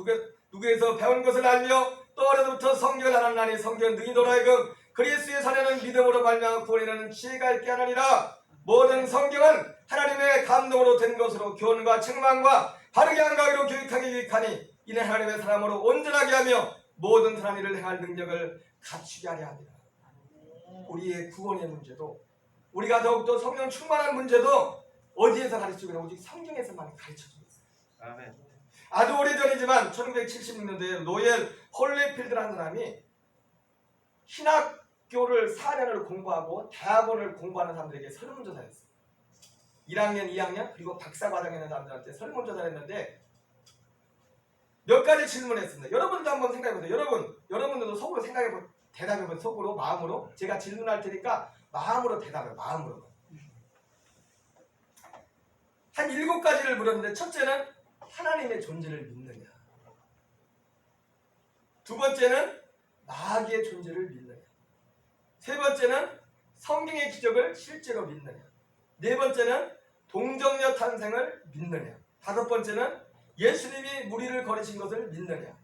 누구에서 배운 것을 알며 또 어려서부터 성경을 알았나니 성경은 능히 너라하여금 그리스도의 사내는 믿음으로 말미암아 구원이라는 지혜가 있게 하느니라. 모든 성경은 하나님의 감동으로 된 것으로 교훈과 책망과 바르게 한가위로 교육하기 유익하니 이는 하나님의 사람으로 온전하게 하며 모든 선한 일을 행할 능력을 갖추게 하려 합니다. 우리의 구원의 문제도 우리가 더욱더 성령 충만한 문제도 어디에서 가르쳐주기는 오직 성경에서만 가르쳐주고 있어요. 아멘. 아주 오래전이지만 1976년도에 노엘 홀리필드라는 사람이 신학교를 4년을 공부하고 대학원을 공부하는 사람들에게 설문조사를 했어요. 1학년, 2학년 그리고 박사과정에 있는 사람들한테 설문조사를 했는데 몇 가지 질문을 했습니다. 여러분도 한번 생각해보세요. 여러분들도 속으로 생각해보세요. 대답해보세요. 속으로, 마음으로. 제가 질문할 테니까 마음으로 대답해요. 마음으로. 한 7가지를 물었는데 첫째는 하나님의 존재를 믿느냐. 두 번째는 마귀의 존재를 믿느냐. 세 번째는 성경의 기적을 실제로 믿느냐. 네 번째는 동정녀 탄생을 믿느냐. 다섯 번째는 예수님이 무리를 거리신 것을 믿느냐.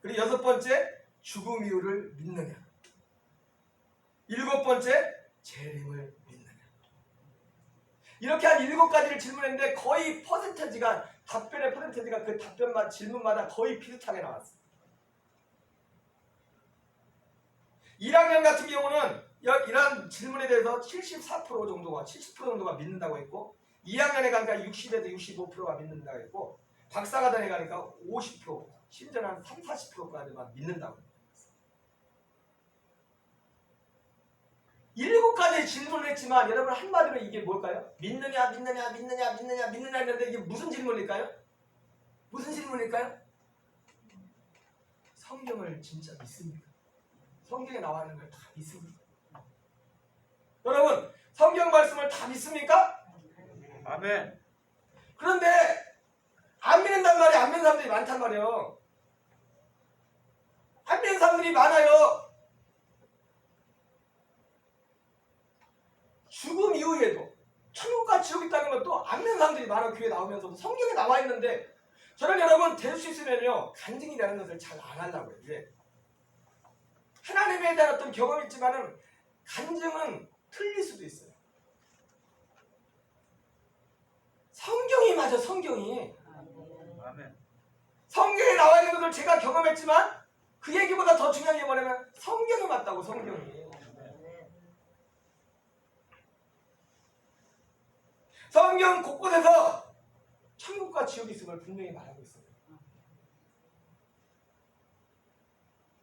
그리고 여섯 번째 죽음 이후를 믿느냐. 일곱 번째 재림을 믿느냐. 이렇게 한 7가지를 질문했는데 거의 퍼센테지가 답변의 퍼센테지가 그 답변마다 질문마다 거의 비슷하게 나왔어요. 1학년 같은 경우는 이런 질문에 대해서 74% 정도가 70% 정도가 믿는다고 했고 2학년에 가니까 60에서 65%가 믿는다고 했고 박사과정에 가니까 50% 심지어는 한 30-40%까지만 믿는다고 했어요. 7가지 질문을 했지만 여러분 한마디로 이게 뭘까요? 믿느냐 했는데 이게 무슨 질문일까요? 무슨 질문일까요? 성경을 진짜 믿습니까? 성경에 나와 있는 걸 다 믿습니까? 여러분 성경 말씀을 다 믿습니까? 아멘. 그런데 안 믿는단 말이에요. 안 믿는 사람들이 많단 말이에요. 안 믿는 사람들이 많아요. 죽음 이후에도 천국과 지옥이 있다는 것도 안 믿는 사람들이 많아. 교회 나오면서도 성경에 나와 있는데 저는 여러분 될 수 있으면요 간증이라는 것을 잘 안 하려고요. 이게 하나님에 대한 어떤 경험이 있지만은 간증은 틀릴 수도 있어요. 성경이 맞아. 성경이 아멘. 성경에 나와 있는 것을 제가 경험했지만 그 얘기보다 더 중요한 게 뭐냐면 성경이 맞다고. 성경이 성경 곳곳에서 천국과 지옥이 있음을 분명히 말하고 있어요.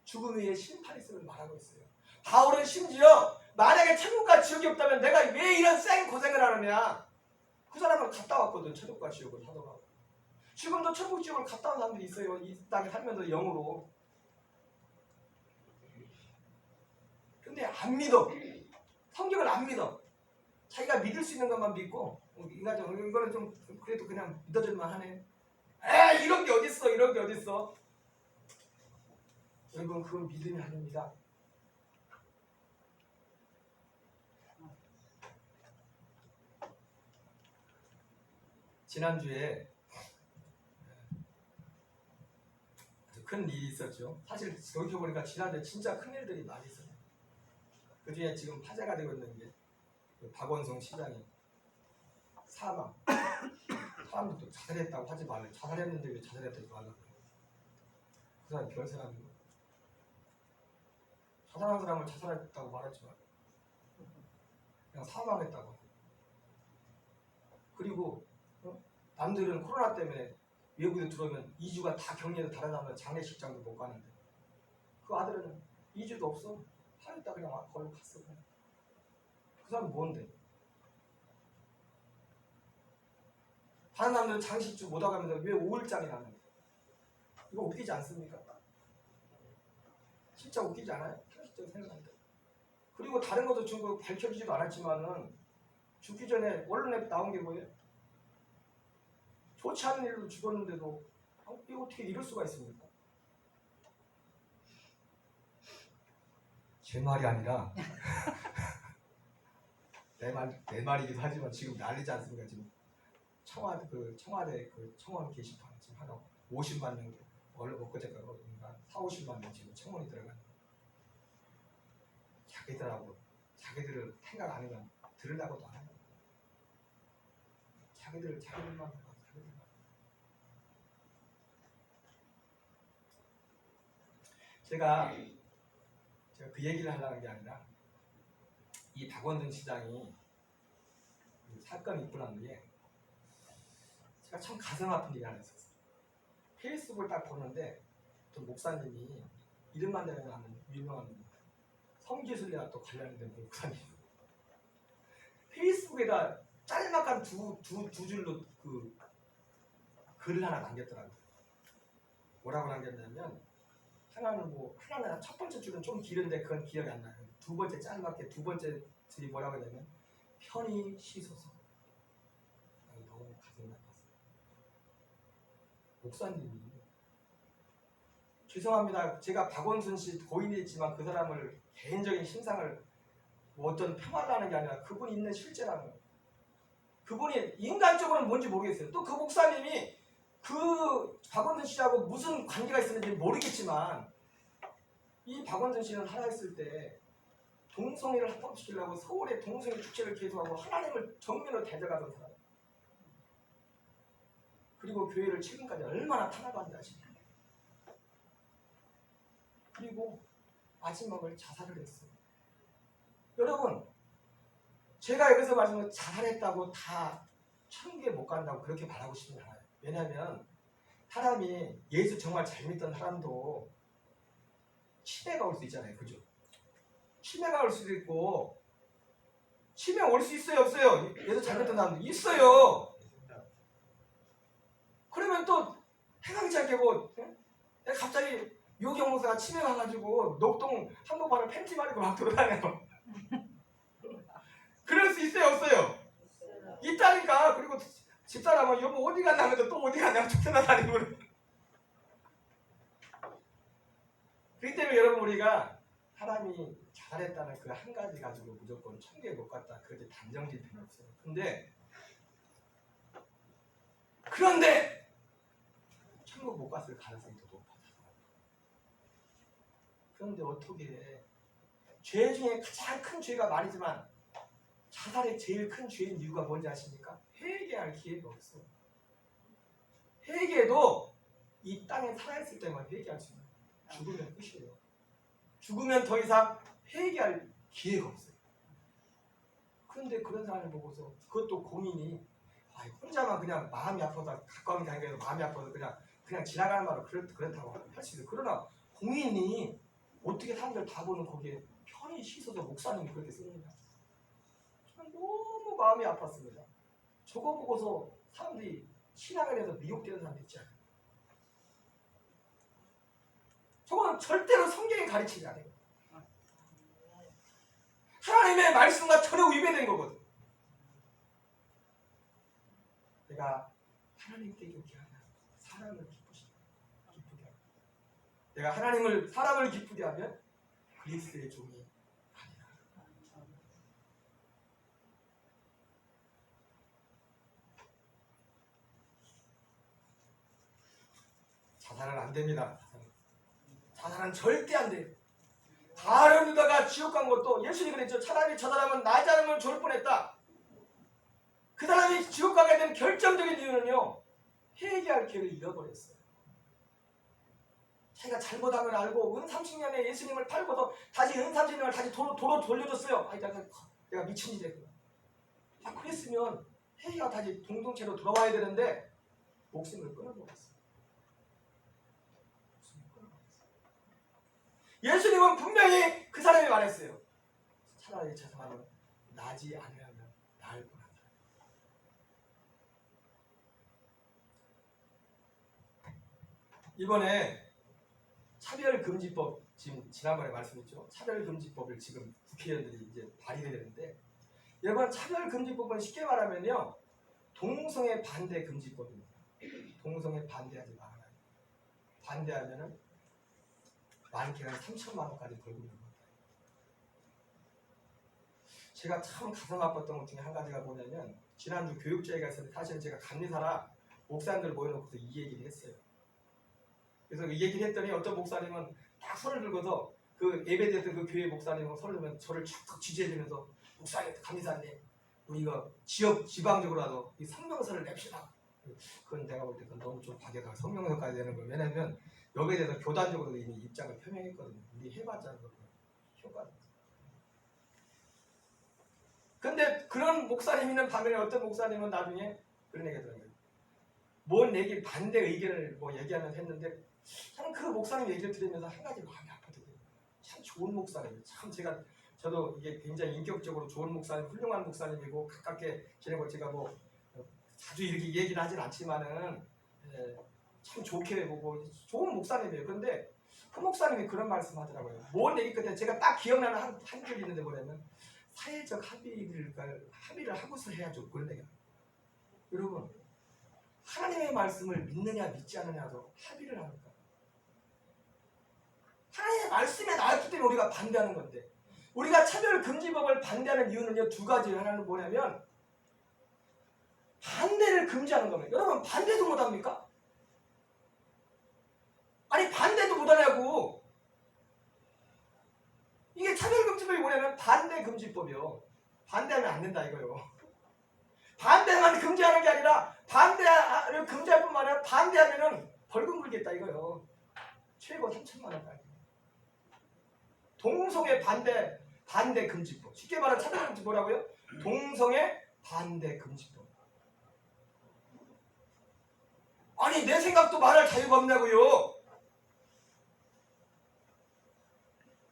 죽음 후에 심판이 있음을 말하고 있어요. 바울은 심지어 만약에 천국과 지옥이 없다면 내가 왜 이런 쌩 고생을 하느냐. 그 사람은 갔다 왔거든. 천국과 지옥을 하더라고. 지금도 천국 지옥을 갔다 온 사람들이 있어요. 이 땅에 살면서 영으로. 근데 안 믿어. 성경을 안 믿어. 자기가 믿을 수 있는 것만 믿고 인간적으로 이거는 좀 그래도 그냥 믿어줄만 하네. 에이 이런 게 어딨어. 이런 게 어딨어. 여러분 그건 믿음이 아닙니다. 지난주에 아주 큰 일이 있었죠. 사실 여기 보니까 지난주에 진짜 큰 일들이 많이 있어요. 그 중에 지금 화제가 되고 있는 게 박원성 시장이 사망. 사람들도 자살했다고 하지 말래. 자살했는데 왜 자살했다고 말라고. 그 사람 별 사람이고. 자살한 사람을 자살했다고 말하지 마. 그냥 사망했다고. 그리고 남들은 코로나 때문에 외국에 들어오면 2주가 다 격리해서 다른 사람은 장례식장도 못 가는데 그 아들은 2주도 없어. 살았다 그냥 걸로 갔어. 그냥. 그 사람은 뭔데? 다른 사람들은 장식주 못 와가면서 왜 5일장이 나는데? 이거 웃기지 않습니까? 진짜 웃기지 않아요? 상식적으로 생각하는데. 그리고 다른 것도 지금 밝혀지지도 않았지만은 죽기 전에 언론에 나온 게 뭐예요? 좋지 않은 일로 죽었는데도 이거 어떻게 이럴 수가 있습니까? 제 말이 아니라 내 말이기도 하지만 지금 난리지 않습니까? 지금 청와대 그 청원 게시판 지금 하나 50만 명 엊그제가 40-50만 명 지금 청원이 들어가는 자기들을 생각 안 하면 들으려고도 안 해요. 자기들만 해요. 제가 그 얘기를 하려는 게 아니라 이 박원순 시장이 사건이 있고 난 뒤에 제가 참 가슴 아픈 일이 하나 있었어요. 페이스북을 딱 보는데 어떤 목사님이 이름만 대면 아는 유명한 성기술래와 또 관련된 목사님 페이스북에다 짤막한 두 줄로 그 글을 하나 남겼더라고요. 뭐라고 남겼냐면 하나는 첫 번째 줄은 좀 길은데 그건 기억이 안 나요. 두 번째 짤막게 두 번째 줄이 뭐라고 하냐면 편히 쉬소서. 너무 가슴이 아팠어요. 목사님이 죄송합니다. 제가 박원순 씨 고인이지만 그 사람을 개인적인 신상을 뭐 어떤 폄하하는 게 아니라 그분이 있는 실제라는 거예요. 그분이 인간적으로는 뭔지 모르겠어요. 또 그 목사님이 그 박원순 씨하고 무슨 관계가 있었는지 모르겠지만 이 박원순 씨는 살아있을 때 동성애를 합법시키려고 서울에 동성애 축제를 계속하고 하나님을 정면으로 대적하던 사람. 그리고 교회를 지금까지 얼마나 탄압하는지 아십니까? 그리고 마지막을 자살을 했어요. 여러분, 제가 여기서 말씀을 자살했다고 다 천국에 못 간다고 그렇게 말하고 싶지 않아요. 왜냐하면 사람이 예수 정말 잘 믿던 사람도 치매가 올 수 있잖아요. 그죠? 치매가 올 수도 있고 치매 올 수 있어요? 없어요? 예수 잘 믿던 사람도 있어요. 그러면 또 해방치 않게 갑자기 요경 목사가 치매 와가지고 녹동 한복판을 팬티만 입고 막 돌아다녀요. 그럴 수 있어요? 없어요? 있다니까. 그리고 집사람은 여보 어디 갔나면서 또 어디 갔냐고 쫓아다니고. 그렇기 때문에 여러분 우리가 사람이 자살했다는 그 한 가지 가지고 무조건 천국에 못 갔다 그렇게 단정 지을 필요는 없어요. 그런데 천국 못 갔을 가능성이 더 높아요. 그런데 어떻게 죄 중에 가장 큰 죄가 말이지만 자살의 제일 큰 죄인 이유가 뭔지 아십니까? 회개할 기회가 없어요. 회개도 이 땅에 살아있을 때만 회개할 수 있는 거예요. 죽으면 끝이에요. 죽으면 더 이상 회개할 기회가 없어요. 그런데 그런 사람을 보고서 그것도 고민이 혼자만 그냥 마음이 아파서 가까운 게 아니라 마음이 아파서 그냥 지나가는 말로 그렇다고 할 수 있어요. 그러나 공인이 어떻게 사람들 다 보는 거기에 편히 씻어서 목사님이 그렇게 쓰느냐. 저는 너무 마음이 아팠습니다. 저거 보고서 사람들이 신앙에 대해서 미혹되는 사람들 있지 않아요. 저거는 절대로 성경의 가르치지 않아요. 하나님의 말씀과 전혀 위배된 거거든. 내가 하나님께 기쁘게 하면 사람을 기쁘게 하면 내가 사람을 기쁘게 하면 그리스도의 종이 아니라. 자살은 안 됩니다. 자살은 절대 안 돼요. 다른 유다가 지옥 간 것도 예수님이 그랬죠. 차라리 저 사람은 나자름을 좋을 뻔했다. 그 사람이 지옥 가게 된 결정적인 이유는요. 회개할 기회를 잃어버렸어요. 자기가 잘못한 걸 알고 은 30년에 예수님을 팔고도 다시 은 30년을 다시 도로 돌려줬어요. 아니 내가 미친 일이야. 자, 그랬으면 회개가 다시 공동체로 돌아와야 되는데 목숨을 끊어버렸어요. 예수님은 분명히 그 사람이 말했어요. 차라리 저 사람은 나지 않으면 나을 뻔하다. 이번에 차별금지법, 지금 지난번에 말씀했죠. 차별금지법을 지금 국회의원들이 이제 발의해야 되는데, 여러분 차별금지법은 쉽게 말하면요, 동성애 반대 금지법입니다. 동성애 반대하지 말아라. 반대하면은 많게는 3천만 원까지 벌금이 됩니다. 제가 참 가슴 아팠던 것 중에 한 가지가 뭐냐면, 지난주 교육자회가 있었는데 사실은 제가 감리사라 목사님들 모여놓고서 이 얘기를 했어요. 그래서 이 얘기를 했더니 어떤 목사님은 딱 손을 들고서 그 예배드렸던 그 교회 목사님은 손을 들면 저를 쭉 지지해주면서, 목사님, 감리사님, 우리 이거 지방적으로라도 이 성명서를 냅시다. 그건 내가 볼 때 그건 너무 좀 과격하고 성명서까지 되는 거예요. 왜냐면 여기에 대해서 교단적으로 이미 입장을 표명했거든요. 우리 해봤자 효과가 없어요. 근데 그런 목사님 있는 반면에 어떤 목사님은 나중에 그런 얘기 하더라고요. 뭔 얘기 반대 의견을 뭐 얘기하면서 했는데, 저는 그 목사님 얘기를 들으면서 한 가지 마음이 아프거든요. 참 좋은 목사님, 참 저도 이게 굉장히 인격적으로 좋은 목사님, 훌륭한 목사님이고 가깝게 지내고 제가 뭐 자주 이렇게 얘기를 하진 않지만은 참 좋게 보고 좋은 목사님이에요. 그런데 그 목사님이 그런 말씀하더라고요. 뭔 얘기 끝에 제가 딱 기억나는 한 줄이 있는데 뭐냐면, 사회적 합의를 하고서 해야죠. 그런 얘기가. 여러분, 하나님의 말씀을 믿느냐 믿지 않느냐도 합의를 하니까. 하나님의 말씀에 나왔기 때문에 우리가 반대하는 건데, 우리가 차별금지법을 반대하는 이유는요, 두 가지. 하나는 뭐냐면 반대를 금지하는 겁니다. 여러분, 반대도 못합니까? 아니 반대도 못하냐고. 이게 차별금지법이 뭐냐면 반대금지법이요. 반대하면 안 된다 이거요. 반대만 금지하는 게 아니라 반대를 금지할 뿐만 아니라 반대하면은 벌금 물겠다 이거요. 최고 3천만 원까지. 동성애 반대 금지법. 쉽게 말하면 차별금지 뭐라고요? 동성애 반대 금지법. 아니 내 생각도 말할 자유가 없냐고요.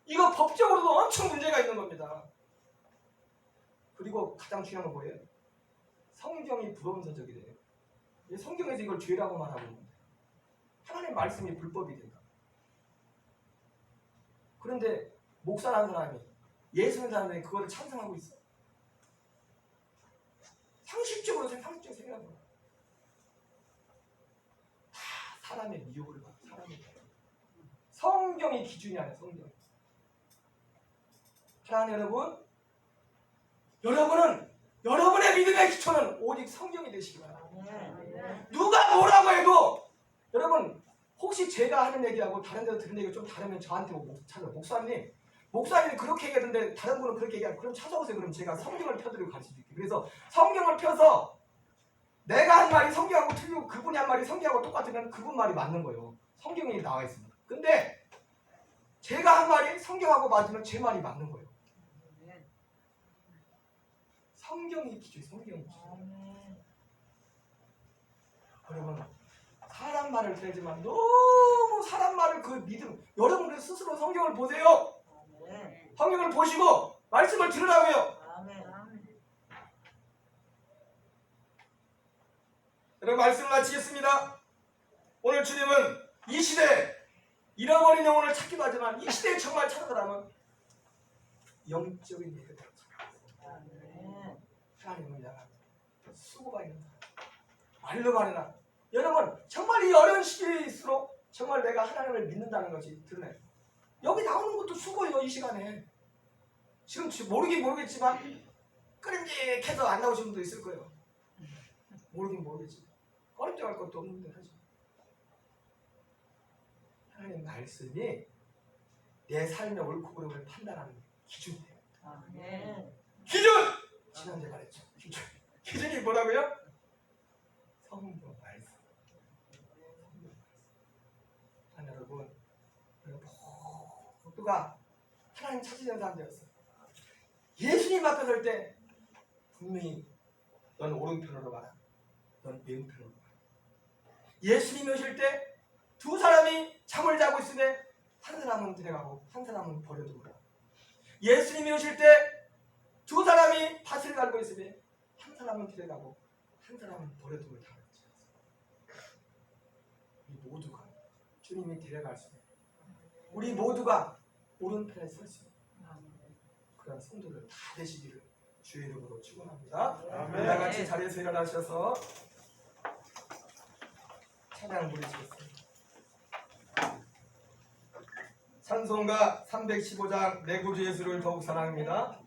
이거 법적으로도 엄청 문제가 있는 겁니다. 그리고 가장 중요한 건 뭐예요? 성경이 불원서적이래요. 성경에서 이걸 죄라고 말하고 있는데 하나님의 말씀이 불법이 된다. 그런데 목사라는 사람이, 예수 믿는 사람이 그거를 찬성하고 있어. 상식적으로 생각해봐. 다 사람의 미혹을 받아. 성경이 기준이 아니야. 성경. 사랑하는 여러분은 여러분의 믿음의 기초는 오직 성경이 되시기 바랍니다. 누가 뭐라고 해도, 여러분 혹시 제가 하는 얘기하고 다른 데서 들은 얘기가 좀 다르면 저한테 찾아요. 목사님이 그렇게 얘기하던데 다른 분은 그렇게 얘기하고, 그럼 찾아오세요. 그럼 제가 성경을 펴드리고 가르쳐드릴게요. 그래서 성경을 펴서 내가 한 말이 성경하고 틀리고 그분이 한 말이 성경하고 똑같으면 그분 말이 맞는 거예요. 성경이 나와 있습니다. 근데 제가 한 말이 성경하고 맞으면 제 말이 맞는 거예요. 성경이 기초예요. 성경이 기초. 여러분, 사람 말을 들지만 너무 사람 말을 그 믿음. 여러분 스스로 성경을 보세요. 성경을 보시고 말씀을 들으라고요. 여러분, 말씀을 마치겠습니다. 오늘 주님은 이 시대 잃어버린 영혼을 찾기도 하지만 이 시대에 정말 찾아가라면 영적인 예배를 찾아가요. 하나님을 향한 수고가 있는 사람. 말로 말해라. 여러분, 정말 이 어려운 시기일수록 정말 내가 하나님을 믿는다는 것이 드러나요. 여기 나오는 것도 수고예요. 이 시간에 지금 모르겠지만 끄림직해서 안 나오신 분도 있을 거예요. 모르겠지만 꺼림직할 것도 없는데 사실 하나님 말씀이 내 삶의 옳고 그름을 판단하는 기준이에요. 기준! 지난주에 말했죠. 기준이 뭐라고요? 성경 말씀. 여러분, 모두가 하나님 찾으려는 사람들이었어요. 예수님 앞에 설 때 분명히 넌 오른편으로 가라, 넌 왼편으로 가라. 예수님이 오실 때 두 사람이 잠을 자고 있으되 한 사람은 데려가고 한 사람은 버려두고라. 예수님이 오실 때 두 사람이 밭을 갈고 있으되 한 사람은 데려가고 한 사람은 버려두고 다 그랬죠. 우리 모두가 주님이 데려갈 수 있는, 우리 모두가 오른편에 설 수 있는 그런 성도들 다 되시기를 주의 이름으로 축원합니다. 아멘. 다 같이 자리에서 일어나셔서 찬양 부르시겠습니다. 찬송가 315장 내 구주 예수를 더욱 사랑합니다.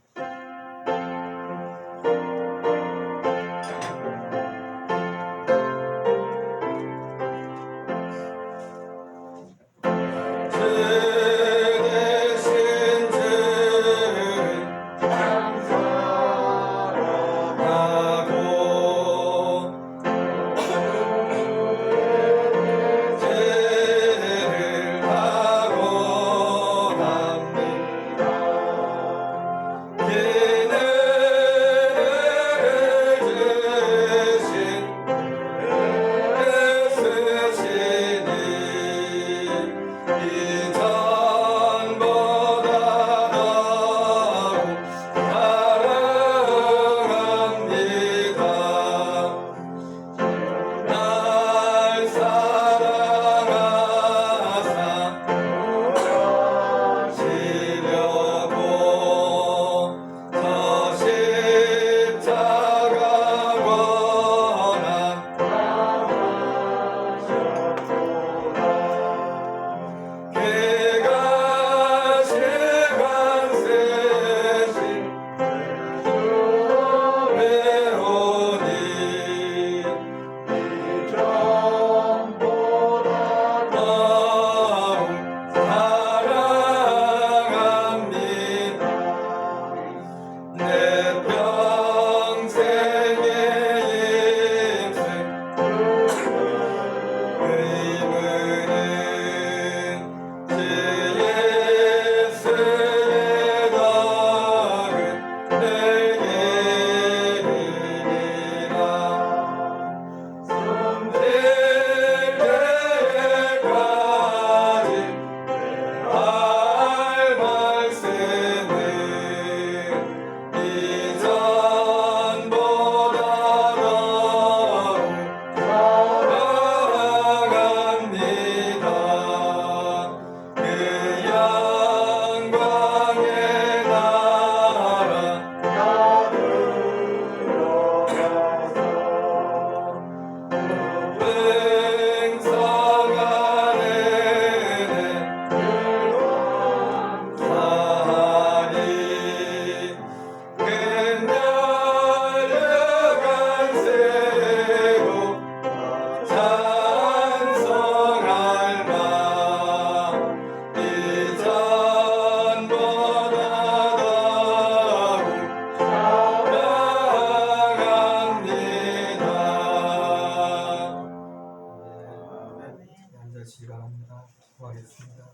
앉으시기 바랍니다. 기도하겠습니다.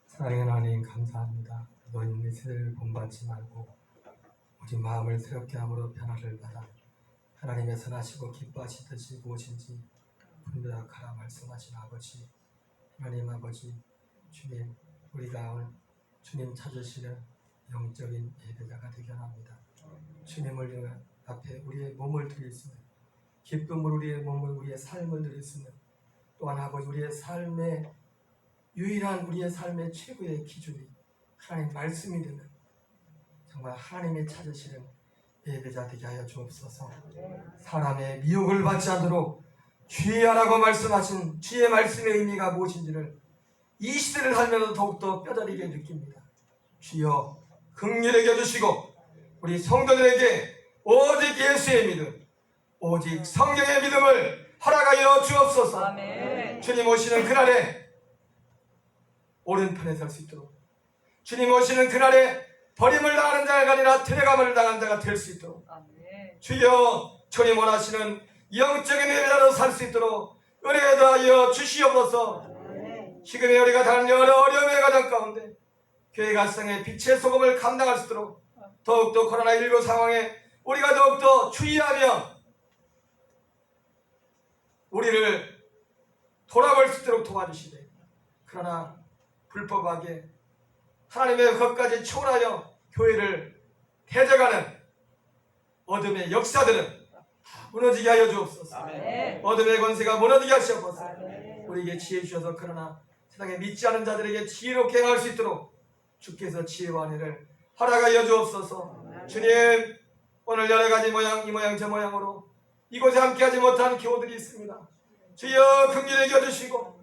사랑하는 하나님 감사합니다. 너희는 이세를 본받지 말고 우리 마음을 새롭게 함으로 변화를 받아 하나님의 선하시고 기뻐하시듯이 무엇인지 분별하라 말씀하신 아버지, 하나님 아버지, 주님, 우리가 오늘 주님 찾으시는 영적인 예배자가 되게 합니다. 주님을 앞에 우리의 몸을 드릴 수 있는, 기쁨으로 우리의 몸을, 우리의 삶을 드릴 수 있는, 또한 아버지 우리의 삶의 유일한, 우리의 삶의 최고의 기준이 하나님 말씀이 되는 정말 하나님이 찾으시는 예배자 되게 하여 주옵소서. 사람의 미혹을 받지 않도록 주의하라고 말씀하신 주의 말씀의 의미가 무엇인지를 이 시대를 살면서 더욱더 뼈저리게 느낍니다. 주여 긍휼히 여겨주시고 우리 성도들에게 오직 예수의 믿음, 오직 성경의 믿음을 허락하여 주옵소서. 아멘. 주님 오시는 그날에 오른편에 설 수 있도록, 주님 오시는 그날에 버림을 당하는 자가 아니라 데려감을 당한 자가 될 수 있도록, 아멘. 주여 주님 원하시는 영적인 예배자로 살 수 있도록 은혜 더하여 주시옵소서. 지금의 우리가 당하는 여러 어려움의 과정 가운데 교회가 세상의 빛의 소금을 감당할 수 있도록 더욱더 코로나19 상황에 우리가 더욱더 주의하며 우리를 돌아볼 수 있도록 도와주시되, 그러나 불법하게 하나님의 것까지 초월하여 교회를 대적하는 어둠의 역사들은 다 무너지게 하여 주옵소서. 아멘. 어둠의 권세가 무너지게 하시옵소서. 우리에게 지혜 주셔서 그러나 세상에 믿지 않은 자들에게 지혜롭게 행할 수 있도록 주께서 지혜와 은혜를 허락하여 주옵소서. 주님, 오늘 여러 가지 모양, 이 모양 저 모양으로 이곳에 함께하지 못한 교우들이 있습니다. 주여 긍휼히 여겨주시고,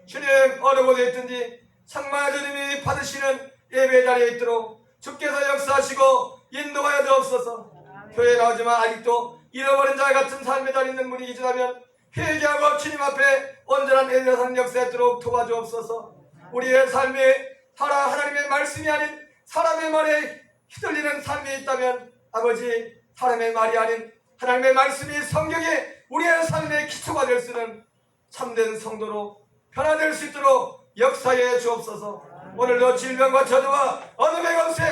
주님 어느 곳에 있든지 정말 주님이 받으시는 예배 자리에 있도록 주께서 역사하시고 인도하여 주옵소서. 교회에 나오지만 아직도 잃어버린 자 같은 삶에 달려 있는 분이 계시다면 회개하고 주님 앞에 온전한 애들하는 역사에 있도록 도와주옵소서. 우리의 삶에 하나님의 말씀이 아닌 사람의 말에 휘둘리는 삶이 있다면 아버지, 사람의 말이 아닌 하나님의 말씀이 성경에 우리의 삶의 기초가 될 수 있는 참된 성도로 변화될 수 있도록 역사해 주옵소서. 오늘도 질병과 저주와 어둠의 권세,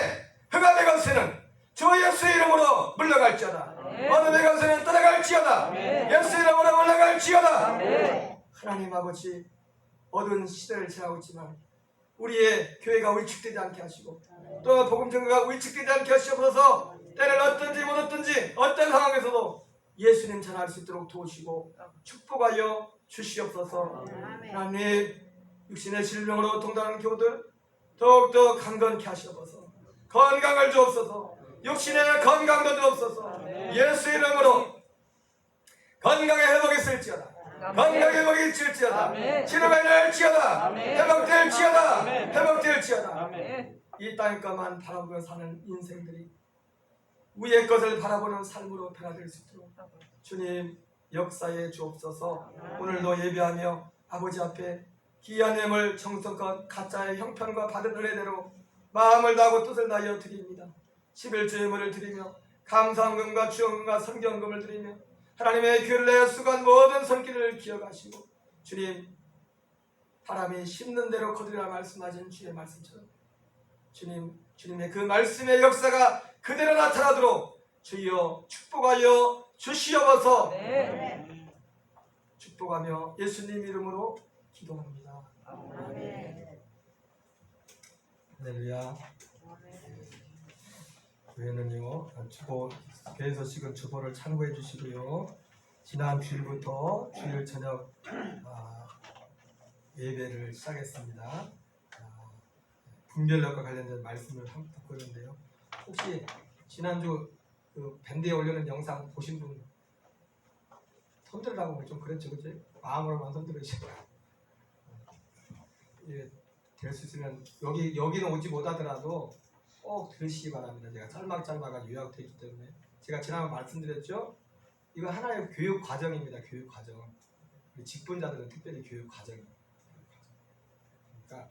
흑암의 권세는 주 예수의 이름으로 물러갈지어다. 어둠의 권세는 떠나갈지어다. 예수의 이름으로 물러갈지어다. 하나님 아버지, 어두운 시대를 지나고 있지만 우리의 교회가 위축되지 않게 하시고 또 복음 전가가 위축되지 않게 하시옵소서. 때를 어떤지 못 어떤지 어떤 상황에서도 예수님 전할 수 있도록 도우시고 축복하여 주시옵소서. 하나님, 육신의 질병으로 통달하는 교우들 더욱더 강건케 하시옵소서. 건강을 주옵소서. 육신의 건강도 주옵소서. 예수 이름으로 건강의 회복이 있을지어다. 건강의 회복이 있을지어다. 치료가 일어날지어다. 회복될지어다. 회복될지어다. 이 땅의 것만 바라보며 사는 인생들이 위의 것을 바라보는 삶으로 변화될 수 있도록 주님 역사해 주옵소서. 오늘도 예배하며 아버지 앞에 귀한 예물 정성껏 가짜의 형편과 받은 은혜대로 마음을 다하고 뜻을 다하여 드립니다. 11조 예물을 드리며 감사헌금과 주헌금과 성경금을 드리며 하나님의 교회를 내어 수고한 모든 손길을 기억하시고 주님, 사람이 심는 대로 거두리라 말씀하신 주의 말씀처럼 주님의 그 말씀의 역사가 그대로 나타나도록 주여 축복하여 주시옵소서. 축복하며 예수님 이름으로 기도합니다. 할렐루야. 교회는요, 교회 소식은 주보를 참고해 주시고요. 지난 주일부터 주일 저녁 예배를 시작했습니다. 분별력과 관련된 말씀을 듣고 있는데요. 혹시 지난주 그 밴드에 올려놓은 영상 보신 분 손들으라고 좀 그랬죠, 그치? 마음으로만 손들으시고 예, 될 수 있으면 여기는 오지 못하더라도 꼭 들으시기 바랍니다. 제가 짤막짤막한 요약되어 있기 때문에 제가 지난번 말씀드렸죠. 이거 하나의 교육 과정입니다. 교육 과정. 우리 직분자들은 특별히 교육 과정입니다. 그러니까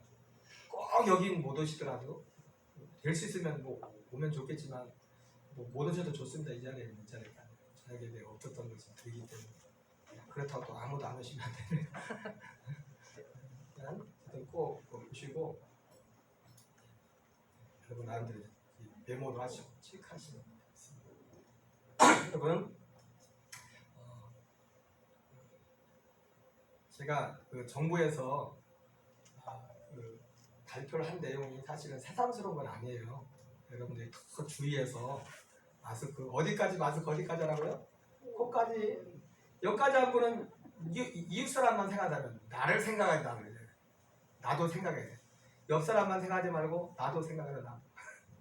꼭 여긴 못 오시더라도 될 수 있으면 뭐 오면 좋겠지만 뭐 못 오셔도 좋습니다. 이 자리에 저녁 예배 없었던 것이 들기 때문에 그렇다고 또 아무도 안 오시면 안 됩니다. 일단 꼭 보시고 여러분 나름대로 메모도 하시고 체크하시면 됩니다. 여러분, 제가 그 정부에서 그 발표를 한 내용이 사실은 새삼스러운 건 아니에요. 여러분들이 더 주의해서 마스크 어디까지 하라고요? 코까지, 여기까지 한 분은 이웃 사람만 생각하자면 나를 생각하지 나를 나도 생각해야 돼. 옆 사람만 생각하지 말고 나도 생각해야 나.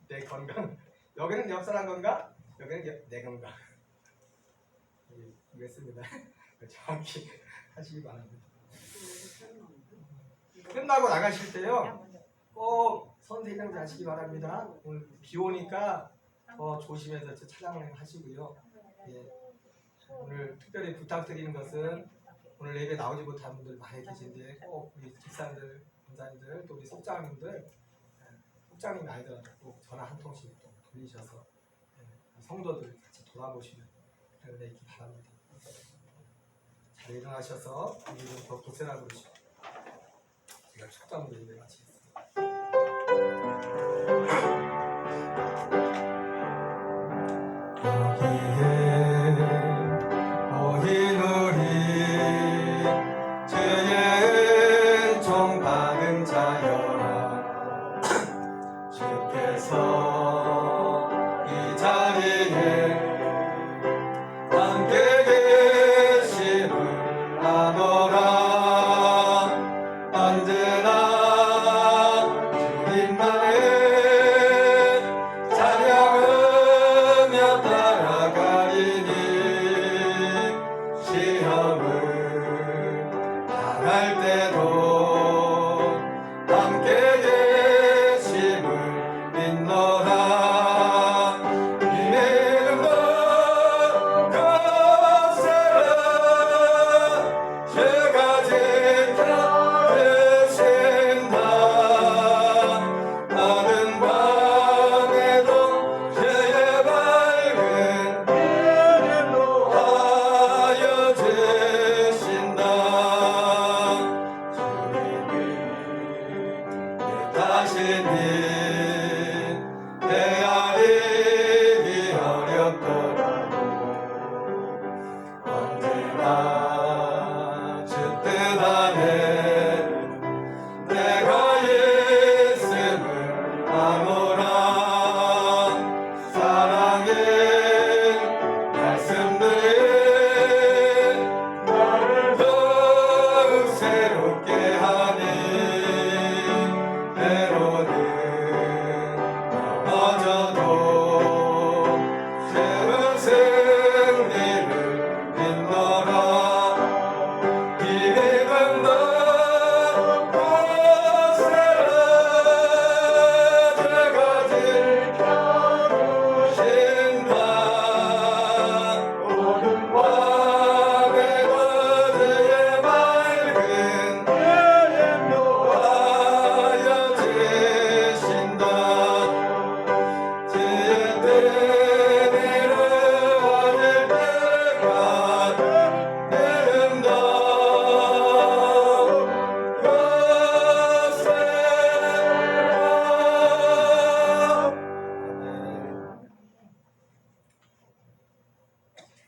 내 건강. 여기는 옆 사람 건강, 여기는 내 건강. 이랬습니다. 정확히 하시기 바랍니다. 끝나고 나가실 때요, 꼭 선생님 하시기 바랍니다. 오늘 비 오니까 더 조심해서 차량 하시고요. 예. 오늘 특별히 부탁드리는 것은 오늘 예배 나오지 못한 분들 많이 계신데 꼭 우리 집사님들, 권사님들, 또 우리 속장님들, 속장님 아니더라도 꼭 전화 한 통씩 또 돌리셔서 성도들 같이 돌아보시면 되기 바랍니다. 잘 일어나셔서 우리 좀 더 보세라고 그러시고 제가 첫 장으로 예배 마치겠습니다. 여기에 모인 우리 주의 은총 받은 자여라. 주께서 이 자리에 함께 계심을 아노라. 언제나 주님만을 찬양하며 따라가리니 시험을 당할 때도 함께 계심을 믿노라.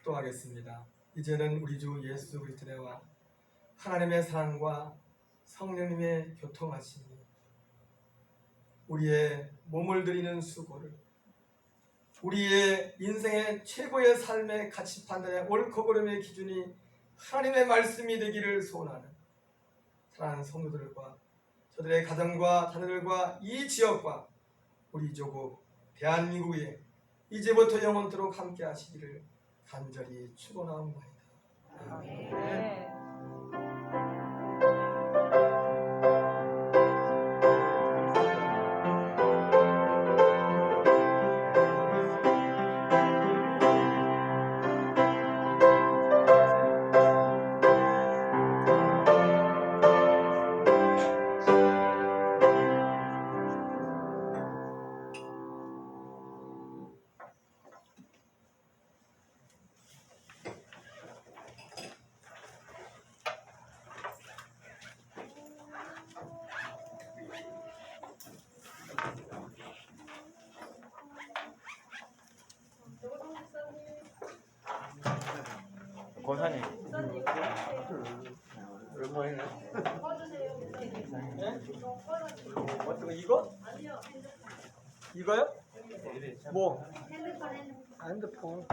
기도하겠습니다. 이제는 우리 주 예수 그리스도와 하나님의 사랑과 성령님의 교통하심이 우리의 몸을 들이는 수고를, 우리의 인생의 최고의 삶의 가치 판단의 옳고 그름의 기준이 하나님의 말씀이 되기를 소원하는 사랑하는 성도들과 저들의 가정과 자녀들과 이 지역과 우리 조국 대한민국에 이제부터 영원토록 함께 하시기를 간절히 축원하옵나이다. 아멘. 권사님. 얼마이네? 어떤 거 이거? 이거요? 뭐? 핸드폰.